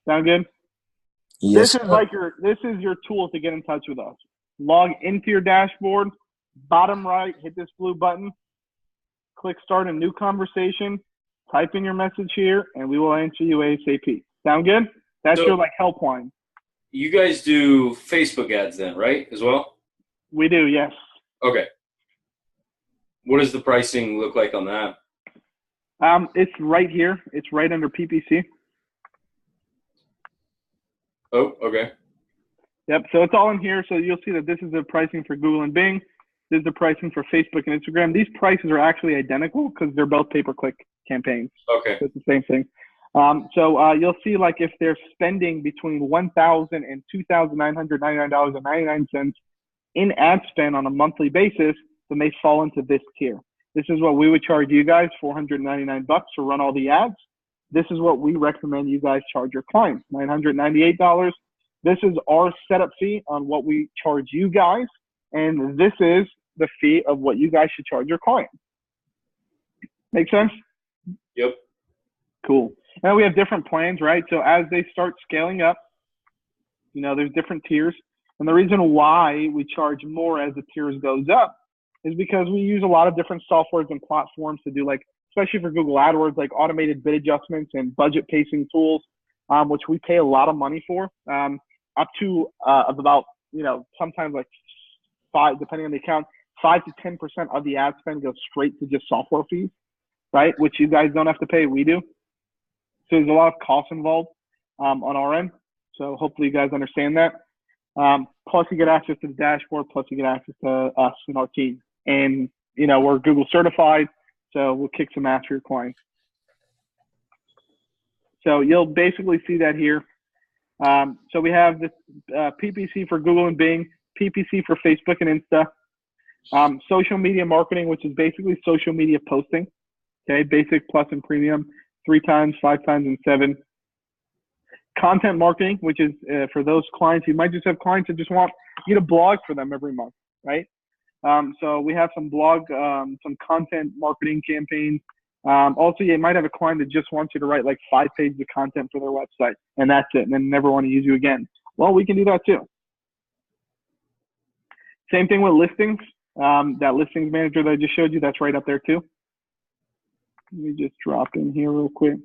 Sound good? Yes. This is your tool to get in touch with us. Log into your dashboard, bottom right, hit this blue button, click start a new conversation, type in your message here, and we will answer you ASAP. Sound good? That's your helpline. You guys do Facebook ads then, right, as well? We do, yes. Okay. What does the pricing look like on that? It's right here. It's right under PPC. Oh, okay. Yep, so it's all in here. So you'll see that this is the pricing for Google and Bing. This is the pricing for Facebook and Instagram. These prices are actually identical because they're both pay-per-click campaigns. Okay. So it's the same thing. So you'll see if they're spending between $1,000 and $2,999.99 in ad spend on a monthly basis, then they fall into this tier. This is what we would charge you guys, $499 to run all the ads. This is what we recommend you guys charge your clients, $998. This is our setup fee on what we charge you guys, and this is the fee of what you guys should charge your clients. Make sense? Yep. Cool. And we have different plans, right? So as they start scaling up, there's different tiers. And the reason why we charge more as the tiers goes up is because we use a lot of different softwares and platforms to do especially for Google AdWords, automated bid adjustments and budget pacing tools, which we pay a lot of money for, up to about, sometimes 5, depending on the account, 5 to 10% of the ad spend goes straight to just software fees, right? Which you guys don't have to pay, we do. So there's a lot of costs involved on our end. So hopefully you guys understand that. Plus you get access to the dashboard, plus you get access to us and our team. And, we're Google certified, so we'll kick some ass for your clients. So you'll basically see that here. So we have this PPC for Google and Bing, PPC for Facebook and Insta, social media marketing, which is basically social media posting. Okay, basic, plus, and premium, 3 times, 5 times, and 7. Content marketing, which is for those clients, you might just have clients that just want you to blog for them every month, right? So we have some some content marketing campaigns. Also, you might have a client that just wants you to write 5 pages of content for their website, and that's it, and then never want to use you again. Well, we can do that too. Same thing with listings. That listings manager that I just showed you, that's right up there too. Let me just drop in here real quick.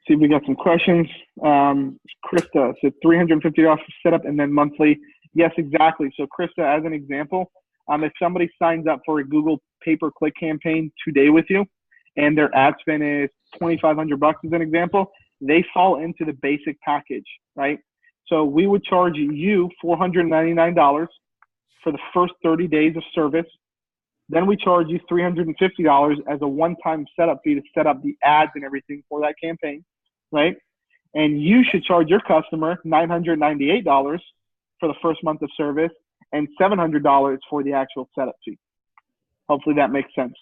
See if we got some questions. Krista said $350 for setup and then monthly. Yes, exactly. So Krista, as an example, if somebody signs up for a Google pay-per-click campaign today with you, and their ad spend is $2,500 as an example, they fall into the basic package, right? So we would charge you $499 for the first 30 days of service. Then we charge you $350 as a one-time setup fee to set up the ads and everything for that campaign, right? And you should charge your customer $998 for the first month of service and $700 for the actual setup fee. Hopefully that makes sense.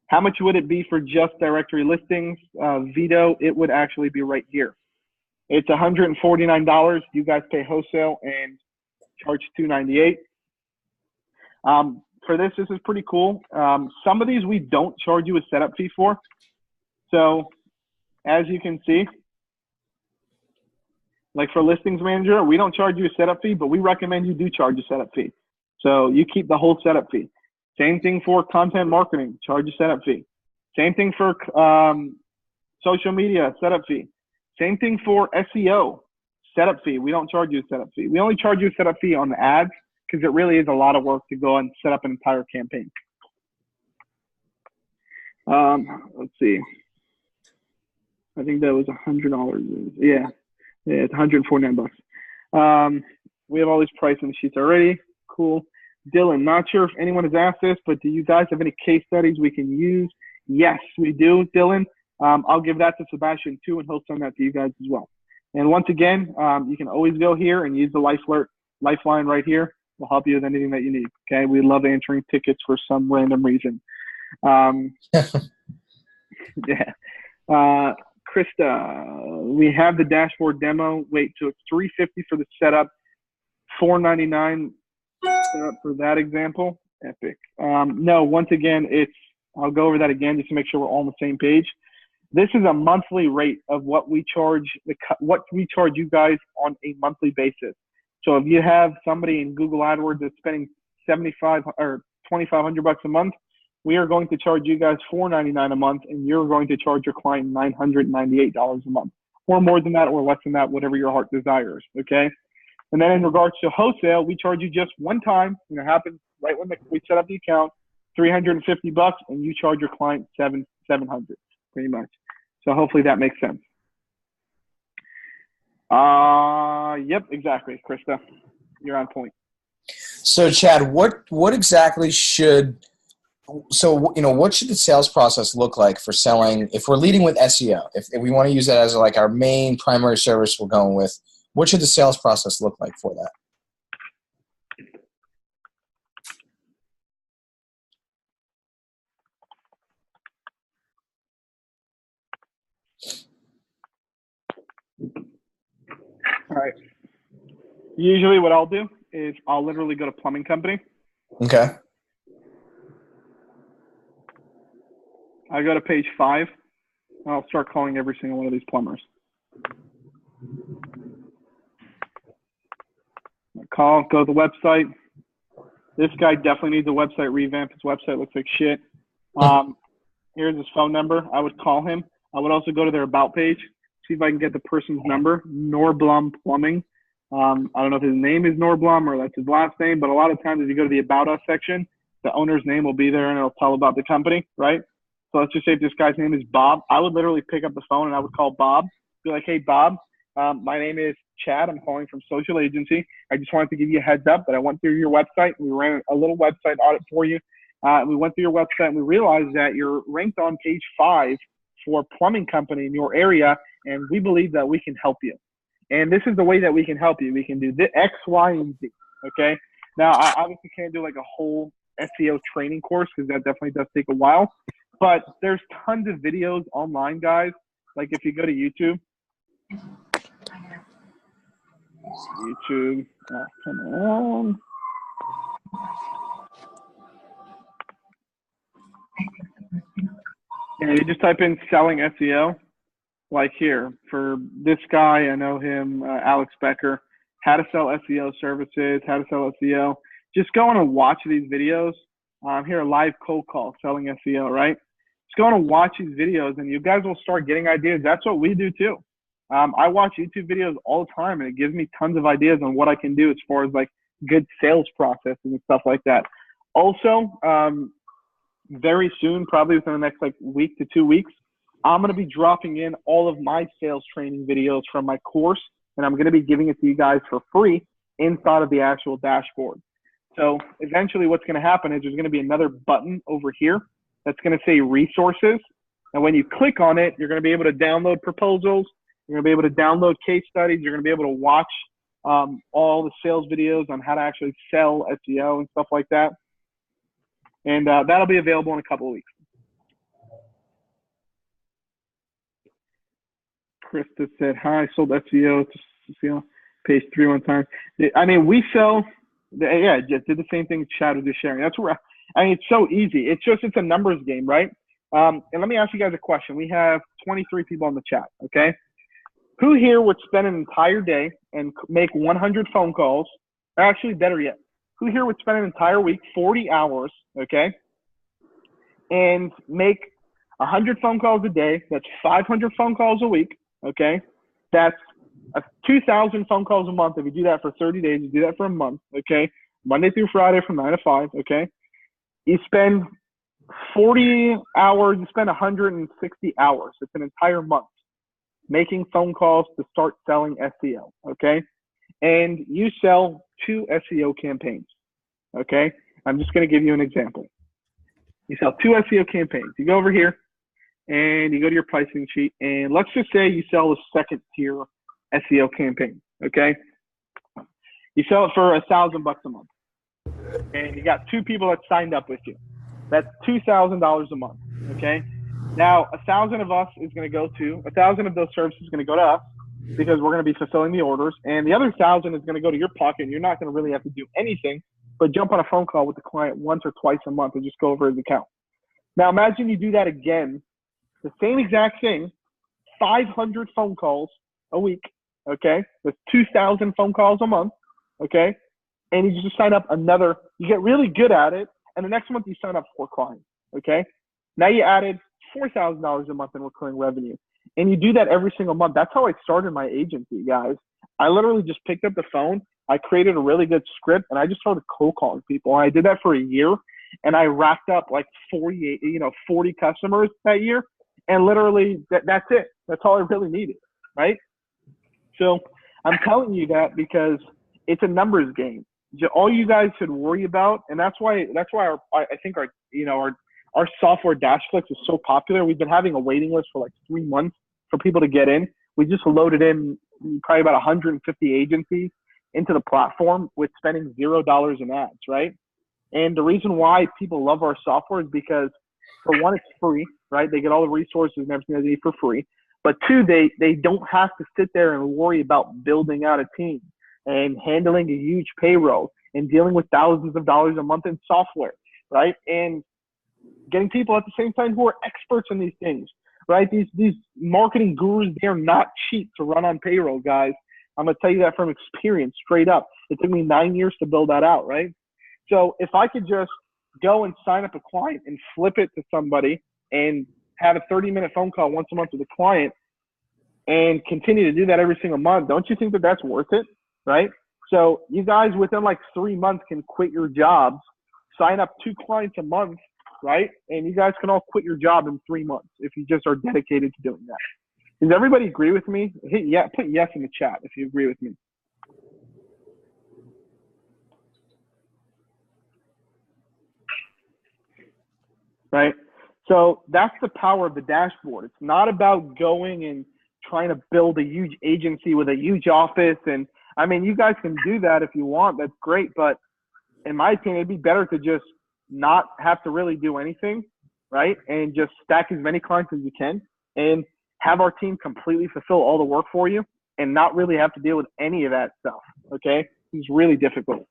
How much would it be for just directory listings? Vito, it would actually be right here. It's $149. You guys pay wholesale and charge $298. For this is pretty cool. Some of these we don't charge you a setup fee for. So as you can see, Like for listings manager, we don't charge you a setup fee, but we recommend you do charge a setup fee. So you keep the whole setup fee. Same thing for content marketing, charge a setup fee. Same thing for social media, setup fee. Same thing for SEO, setup fee. We don't charge you a setup fee. We only charge you a setup fee on the ads because it really is a lot of work to go and set up an entire campaign. Let's see. I think that was $100. Yeah, it's $149. We have all these pricing sheets already. Cool. Dylan, not sure if anyone has asked this, but do you guys have any case studies we can use? Yes, we do, Dylan. I'll give that to Sebastian too, and he'll send that to you guys as well. And once again, you can always go here and use the lifeline right here. We'll help you with anything that you need. Okay, we love answering tickets for some random reason. Yeah. Krista, we have the dashboard demo. Wait, so it's $350 for the setup, $499 setup for that example. Epic. No, once again, I'll go over that again just to make sure we're all on the same page. This is a monthly rate of what we charge you guys on a monthly basis. So if you have somebody in Google AdWords that's spending $2,500 or $2,500 a month, we are going to charge you guys $499 a month, and you're going to charge your client $998 a month, or more than that, or less than that, whatever your heart desires. Okay. And then in regards to wholesale, we charge you just one time. It happens right when we set up the account, $350, and you charge your client $700, pretty much. So hopefully that makes sense. Yep, exactly, Krista. You're on point. So Chad, what exactly should what should the sales process look like for selling if we're leading with SEO? If we want to use that as like our main primary service we're going with, what should the sales process look like for that? All right. Usually what I'll do is I'll literally go to plumbing company. Okay. I go to page 5. I'll start calling every single one of these plumbers. Go to the website. This guy definitely needs a website revamp. His website looks like shit. Here's his phone number. I would call him. I would also go to their about page, see if I can get the person's number, Norblum Plumbing. I don't know if his name is Norblum or that's his last name, but a lot of times if you go to the About Us section, the owner's name will be there and it'll tell about the company, right? So let's just say if this guy's name is Bob. I would literally pick up the phone and I would call Bob, be like, hey, Bob, my name is Chad. I'm calling from Social Agency. I just wanted to give you a heads up that I went through your website. We ran a little website audit for you. We went through your website and we realized that you're ranked on page 5 for a plumbing company in your area, and we believe that we can help you. And this is the way that we can help you. We can do the X, Y, and Z, okay? Now, I obviously can't do like a whole SEO training course because that definitely does take a while. But there's tons of videos online, guys. Like if you go to YouTube. Come on. Yeah, you just type in selling SEO. Like here, for this guy, I know him, Alex Becker, how to sell SEO services, how to sell SEO. Just go on and watch these videos. Here, a live cold call, selling SEO, right? Just go on and watch these videos, and you guys will start getting ideas. That's what we do too. I watch YouTube videos all the time, and it gives me tons of ideas on what I can do as far as like good sales processes and stuff like that. Also, very soon, probably within the next like week to 2 weeks, I'm going to be dropping in all of my sales training videos from my course, and I'm going to be giving it to you guys for free inside of the actual dashboard. So eventually what's going to happen is there's going to be another button over here that's going to say resources. And when you click on it, you're going to be able to download proposals. You're going to be able to download case studies. You're going to be able to watch all the sales videos on how to actually sell SEO and stuff like that. And that'll be available in a couple of weeks. Krista said, hi, I sold SEO to page 3 one time. I mean, we sell, just did the same thing Chad was just sharing. That's where, I mean, it's so easy. It's a numbers game, right? And let me ask you guys a question. We have 23 people on the chat, okay? Who here would spend an entire day and make 100 phone calls? Or actually, better yet, who here would spend an entire week, 40 hours, okay, and make 100 phone calls a day? That's 500 phone calls a week, okay? That's 2,000 phone calls a month. If you do that for 30 days, you do that for a month, okay? Monday through Friday from 9 to 5, okay? You spend 40 hours, you spend 160 hours. It's an entire month making phone calls to start selling SEO, okay? And you sell 2 SEO campaigns, okay? I'm just going to give you an example. You sell 2 SEO campaigns. You go over here and you go to your pricing sheet, and let's just say you sell a second tier SEO campaign, okay? You sell it for $1,000 a month, and you got 2 people that signed up with you. That's $2,000 a month, okay? Now, 1,000 of us is going to go to 1,000 of those services is going to go to us because we're going to be fulfilling the orders, and the other 1,000 is going to go to your pocket. And you're not going to really have to do anything but jump on a phone call with the client once or twice a month and just go over his account. Now, imagine you do that again, the same exact thing, 500 phone calls a week, okay? That's 2,000 phone calls a month, okay? And you just sign up another. You get really good at it, and the next month you sign up 4 clients, okay? Now you added $4,000 a month in recurring revenue. And you do that every single month. That's how I started my agency, guys. I literally just picked up the phone. I created a really good script, and I just started cold calling people. And I did that for a year, and I racked up like 40 customers that year. And literally, that's it. That's all I really needed, right? So I'm telling you that because it's a numbers game. All you guys should worry about, and that's why I think our software DashClicks is so popular. We've been having a waiting list for like 3 months for people to get in. We just loaded in probably about 150 agencies into the platform with spending $0 in ads, right? And the reason why people love our software is because, for one, it's free, right? They get all the resources and everything they need for free. But 2, they don't have to sit there and worry about building out a team and handling a huge payroll and dealing with thousands of dollars a month in software, right? And getting people at the same time who are experts in these things, right? These marketing gurus, they're not cheap to run on payroll, guys. I'm going to tell you that from experience, straight up. It took me 9 years to build that out, right? So if I could just go and sign up a client and flip it to somebody and have a 30-minute phone call once a month with a client and continue to do that every single month, don't you think that that's worth it, right? So you guys within like 3 months can quit your jobs, sign up 2 clients a month, right? And you guys can all quit your job in 3 months if you just are dedicated to doing that. Does everybody agree with me? Put yes in the chat if you agree with me. Right? So that's the power of the dashboard. It's not about going and trying to build a huge agency with a huge office. And I mean, you guys can do that if you want. That's great. But in my opinion, it'd be better to just not have to really do anything, right? And just stack as many clients as you can and have our team completely fulfill all the work for you and not really have to deal with any of that stuff, okay? It's really difficult.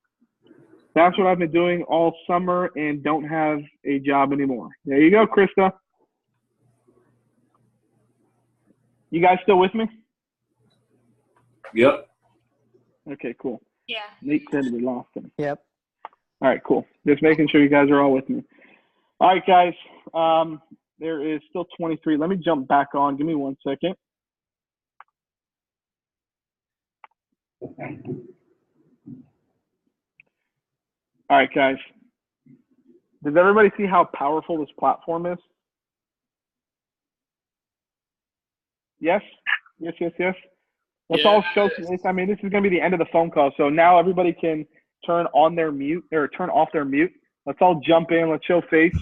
That's what I've been doing all summer and don't have a job anymore. There you go, Krista. You guys still with me? Yep. Okay, cool. Yeah. Nate said we lost him. Yep. All right, cool. Just making sure you guys are all with me. All right, guys. There is still 23. Let me jump back on. Give me 1 second. All right, guys. Does everybody see how powerful this platform is? Yes? Yes, yes, yes. Let's all show. I mean, this is going to be the end of the phone call. So now everybody can turn on their mute or turn off their mute. Let's all jump in. Let's show face.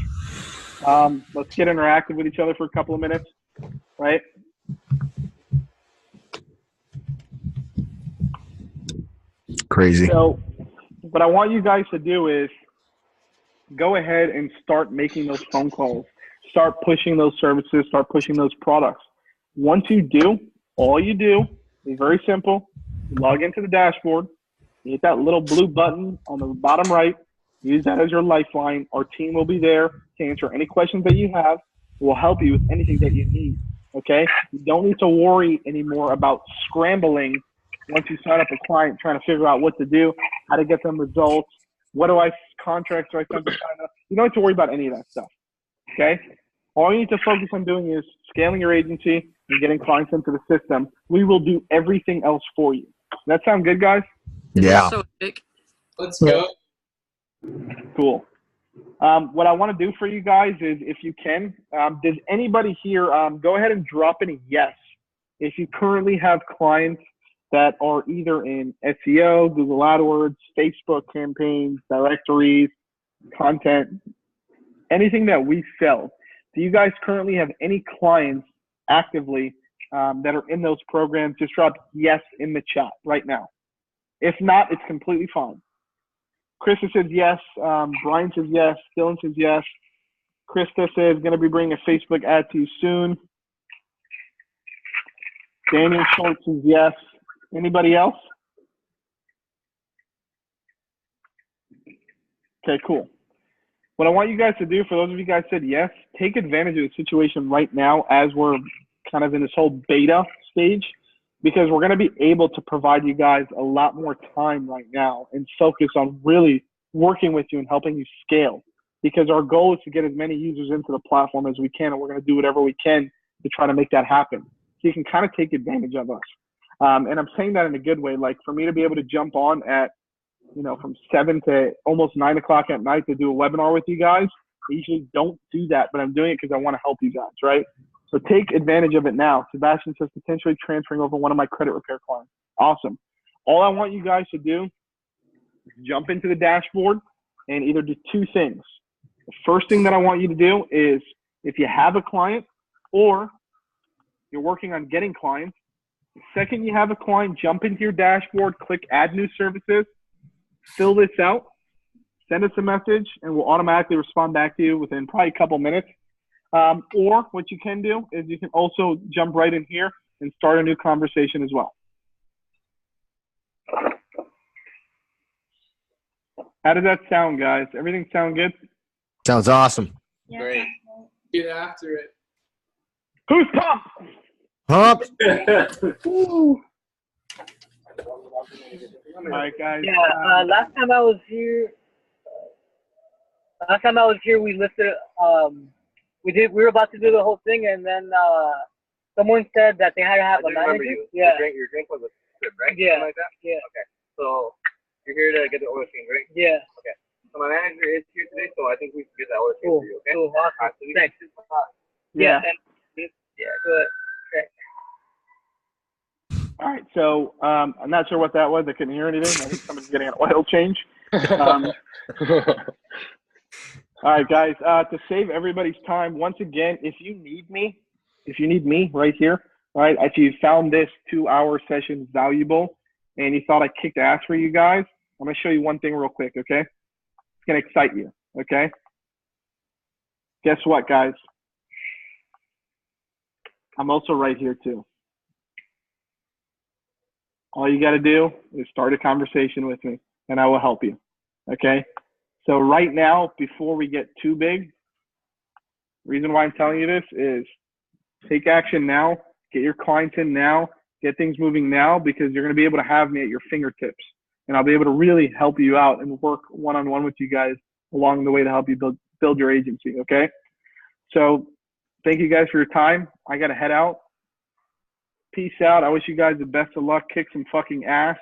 Let's get interactive with each other for a couple of minutes, right? Crazy. So what I want you guys to do is go ahead and start making those phone calls. Start pushing those services. Start pushing those products. Once you do, all you do is very simple. Log into the dashboard. You hit that little blue button on the bottom right. Use that as your lifeline. Our team will be there to answer any questions that you have. We'll help you with anything that you need. Okay? You don't need to worry anymore about scrambling once you sign up a client, trying to figure out what to do, how to get them results, contracts do I send to sign up. You don't have to worry about any of that stuff. Okay? All you need to focus on doing is scaling your agency and getting clients into the system. We will do everything else for you. Does that sound good, guys? Yeah. Let's go. Cool. What I want to do for you guys is, if you can, does anybody here go ahead and drop in a yes if you currently have clients that are either in SEO, Google AdWords, Facebook campaigns, directories, content, anything that we sell. Do you guys currently have any clients actively that are in those programs? Just drop yes in the chat right now. If not, it's completely fine. Krista says yes. Brian says yes. Dylan says yes. Krista says going to be bringing a Facebook ad to you soon. Daniel Schultz says yes. Anybody else? Okay, cool. What I want you guys to do, for those of you guys said yes, take advantage of the situation right now as we're kind of in this whole beta stage, because we're going to be able to provide you guys a lot more time right now and focus on really working with you and helping you scale, because our goal is to get as many users into the platform as we can, and we're going to do whatever we can to try to make that happen. So you can kind of take advantage of us. And I'm saying that in a good way. Like, for me to be able to jump on at, from 7 to almost 9 o'clock at night to do a webinar with you guys, I usually don't do that, but I'm doing it because I want to help you guys, right? So take advantage of it now. Sebastian says potentially transferring over one of my credit repair clients. Awesome. All I want you guys to do is jump into the dashboard and either do two things. The first thing that I want you to do is, if you have a client or you're working on getting clients, the second you have a client, jump into your dashboard, click Add New Services, fill this out, send us a message, and we'll automatically respond back to you within probably a couple minutes. Or what you can do is you can also jump right in here and start a new conversation as well. How does that sound, guys? Everything sound good? Sounds awesome. Great. Get after it. Who's pumped? Pumped. All right, guys. Yeah, last time I was here, we listed, we were about to do the whole thing, and then someone said that they had to have a manager. Yeah. Your drink was a script, right? Yeah. Something like that? Yeah. Okay. So you're here to get the oil change, right? Yeah. Okay. So my manager is here today, so I think we can get that oil change for you, okay? Cool. Awesome. So we Thanks. yeah. Yeah, good. Okay. All right, so I'm not sure what that was. I couldn't hear anything. I think somebody's getting an oil change. All right, guys, to save everybody's time, once again, if you need me right here, all right, if you found this 2-hour session valuable and you thought I kicked ass for you guys, I'm going to show you one thing real quick, okay? It's going to excite you, okay? Guess what, guys? I'm also right here, too. All you got to do is start a conversation with me, and I will help you, okay? So right now, before we get too big, the reason why I'm telling you this is take action now, get your clients in now, get things moving now, because you're going to be able to have me at your fingertips, and I'll be able to really help you out and work one-on-one with you guys along the way to help you build your agency, okay? So thank you guys for your time. I got to head out. Peace out. I wish you guys the best of luck. Kick some fucking ass.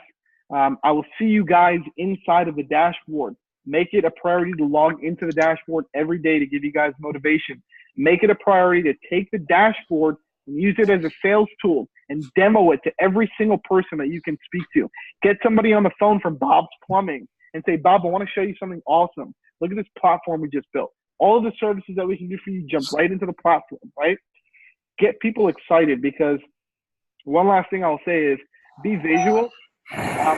I will see you guys inside of the dashboard. Make it a priority to log into the dashboard every day to give you guys motivation. Make it a priority to take the dashboard and use it as a sales tool and demo it to every single person that you can speak to. Get somebody on the phone from Bob's Plumbing and say, Bob, I want to show you something awesome. Look at this platform we just built. All of the services that we can do for you, jump right into the platform, right? Get people excited, because one last thing I'll say is be visual.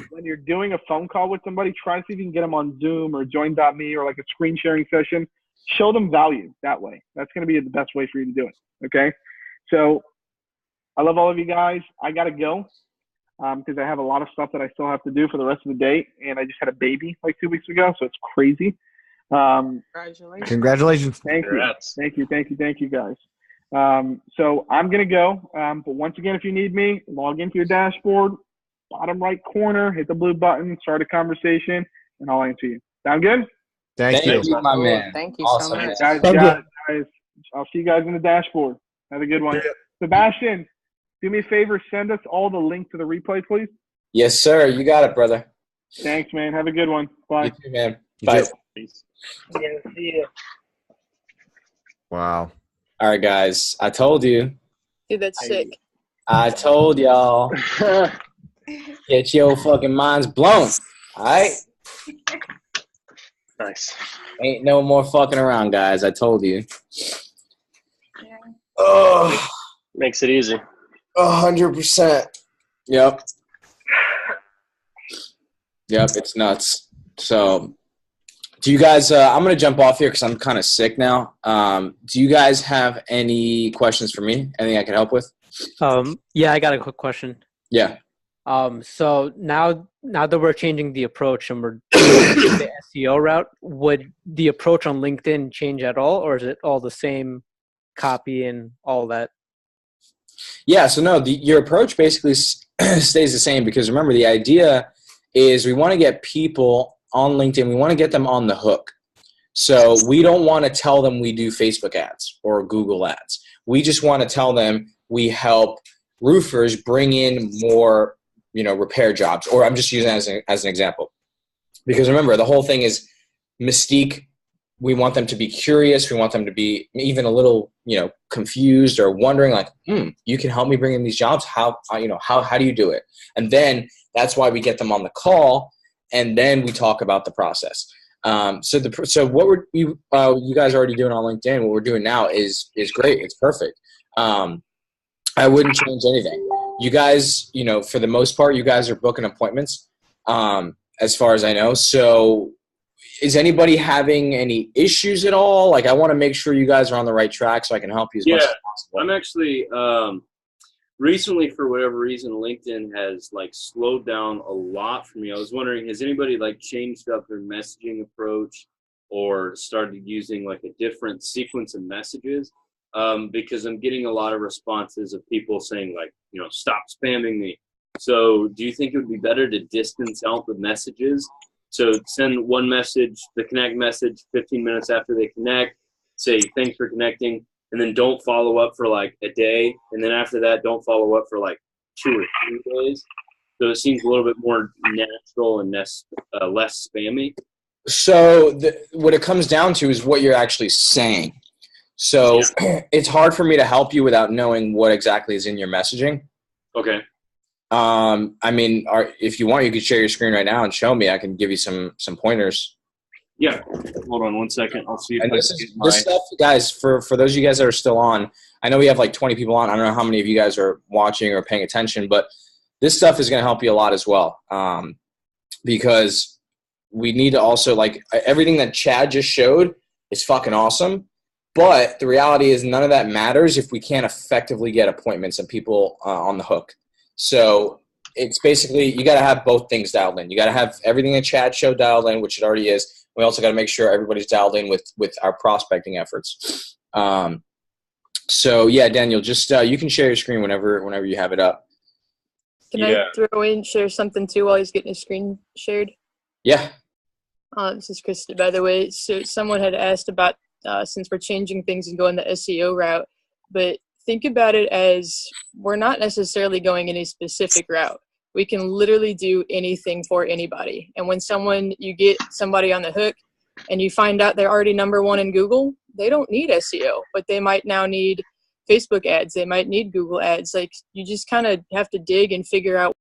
When you're doing a phone call with somebody, try to see if you can get them on Zoom or Join.me or like a screen sharing session. Show them value that way. That's going to be the best way for you to do it, okay? So I love all of you guys. I got to go because I have a lot of stuff that I still have to do for the rest of the day, and I just had a baby like 2 weeks ago, so it's crazy. Congratulations. Thank you. Thank you, guys. So I'm going to go. But once again, if you need me, log into your dashboard, bottom right corner, hit the blue button, start a conversation, and I'll answer you. Sound good? Thank you. my man. Thank you Awesome, so man. much. Guys, I'll see you guys in the dashboard. Have a good one. Sebastian, do me a favor, send us all the link to the replay, please. Yes, sir. You got it, brother. Thanks, man. Have a good one. Bye. You too, man. Bye. Peace. Yeah, see ya. Wow. All right, guys. I told you. Dude, that's sick. I told y'all. Get your fucking minds blown. All right? Nice. Ain't no more fucking around, guys. I told you. Oh, Makes it easy. 100%. Yep. Yep, it's nuts. So, do you guys, I'm going to jump off here because I'm kind of sick now. Do you guys have any questions for me? Anything I can help with? Yeah, I got a quick question. Yeah. So now that we're changing the approach and we're doing the SEO route, would the approach on LinkedIn change at all, or is it all the same copy and all that? Yeah, so no, your approach basically stays the same because remember, the idea is we want to get people on LinkedIn. We want to get them on the hook. So we don't want to tell them we do Facebook ads or Google ads. We just want to tell them we help roofers bring in more, repair jobs. Or I'm just using that as an example. Because remember, the whole thing is mystique. We want them to be curious. We want them to be even a little, confused or wondering like, you can help me bring in these jobs. How do you do it? And then that's why we get them on the call. And then we talk about the process. So what you guys are already doing on LinkedIn, what we're doing now is great. It's perfect. I wouldn't change anything. You guys, for the most part, you guys are booking appointments, as far as I know. So is anybody having any issues at all? Like, I want to make sure you guys are on the right track so I can help you as much as possible. I'm actually recently, for whatever reason, LinkedIn has slowed down a lot for me. I was wondering, has anybody changed up their messaging approach or started using a different sequence of messages? Because I'm getting a lot of responses of people saying stop spamming me. So do you think it would be better to distance out the messages? So send one message, the connect message, 15 minutes after they connect, say thanks for connecting, and then don't follow up for a day. And then after that, don't follow up for 2 or 3 days. So it seems a little bit more natural and less spammy. So what it comes down to is what you're actually saying. So it's hard for me to help you without knowing what exactly is in your messaging. Okay. If you want, you could share your screen right now and show me. I can give you some pointers. Yeah. Hold on one second. I'll see if and this stuff, guys, for those of you guys that are still on, I know we have 20 people on. I don't know how many of you guys are watching or paying attention, but this stuff is going to help you a lot as well. Because we need to also, everything that Chad just showed is fucking awesome. But the reality is none of that matters if we can't effectively get appointments and people on the hook. So it's basically you got to have both things dialed in. You got to have everything that Chad showed dialed in, which it already is. We also got to make sure everybody's dialed in with our prospecting efforts. So yeah, Daniel, just you can share your screen whenever you have it up. Can I share something too while he's getting his screen shared? Yeah. This is Krista, by the way. So someone had asked about since we're changing things and going the SEO route, but think about it as we're not necessarily going any specific route. We can literally do anything for anybody. And when you get somebody on the hook and you find out they're already #1 in Google, they don't need SEO, but they might now need Facebook ads. They might need Google ads. You just kind of have to dig and figure out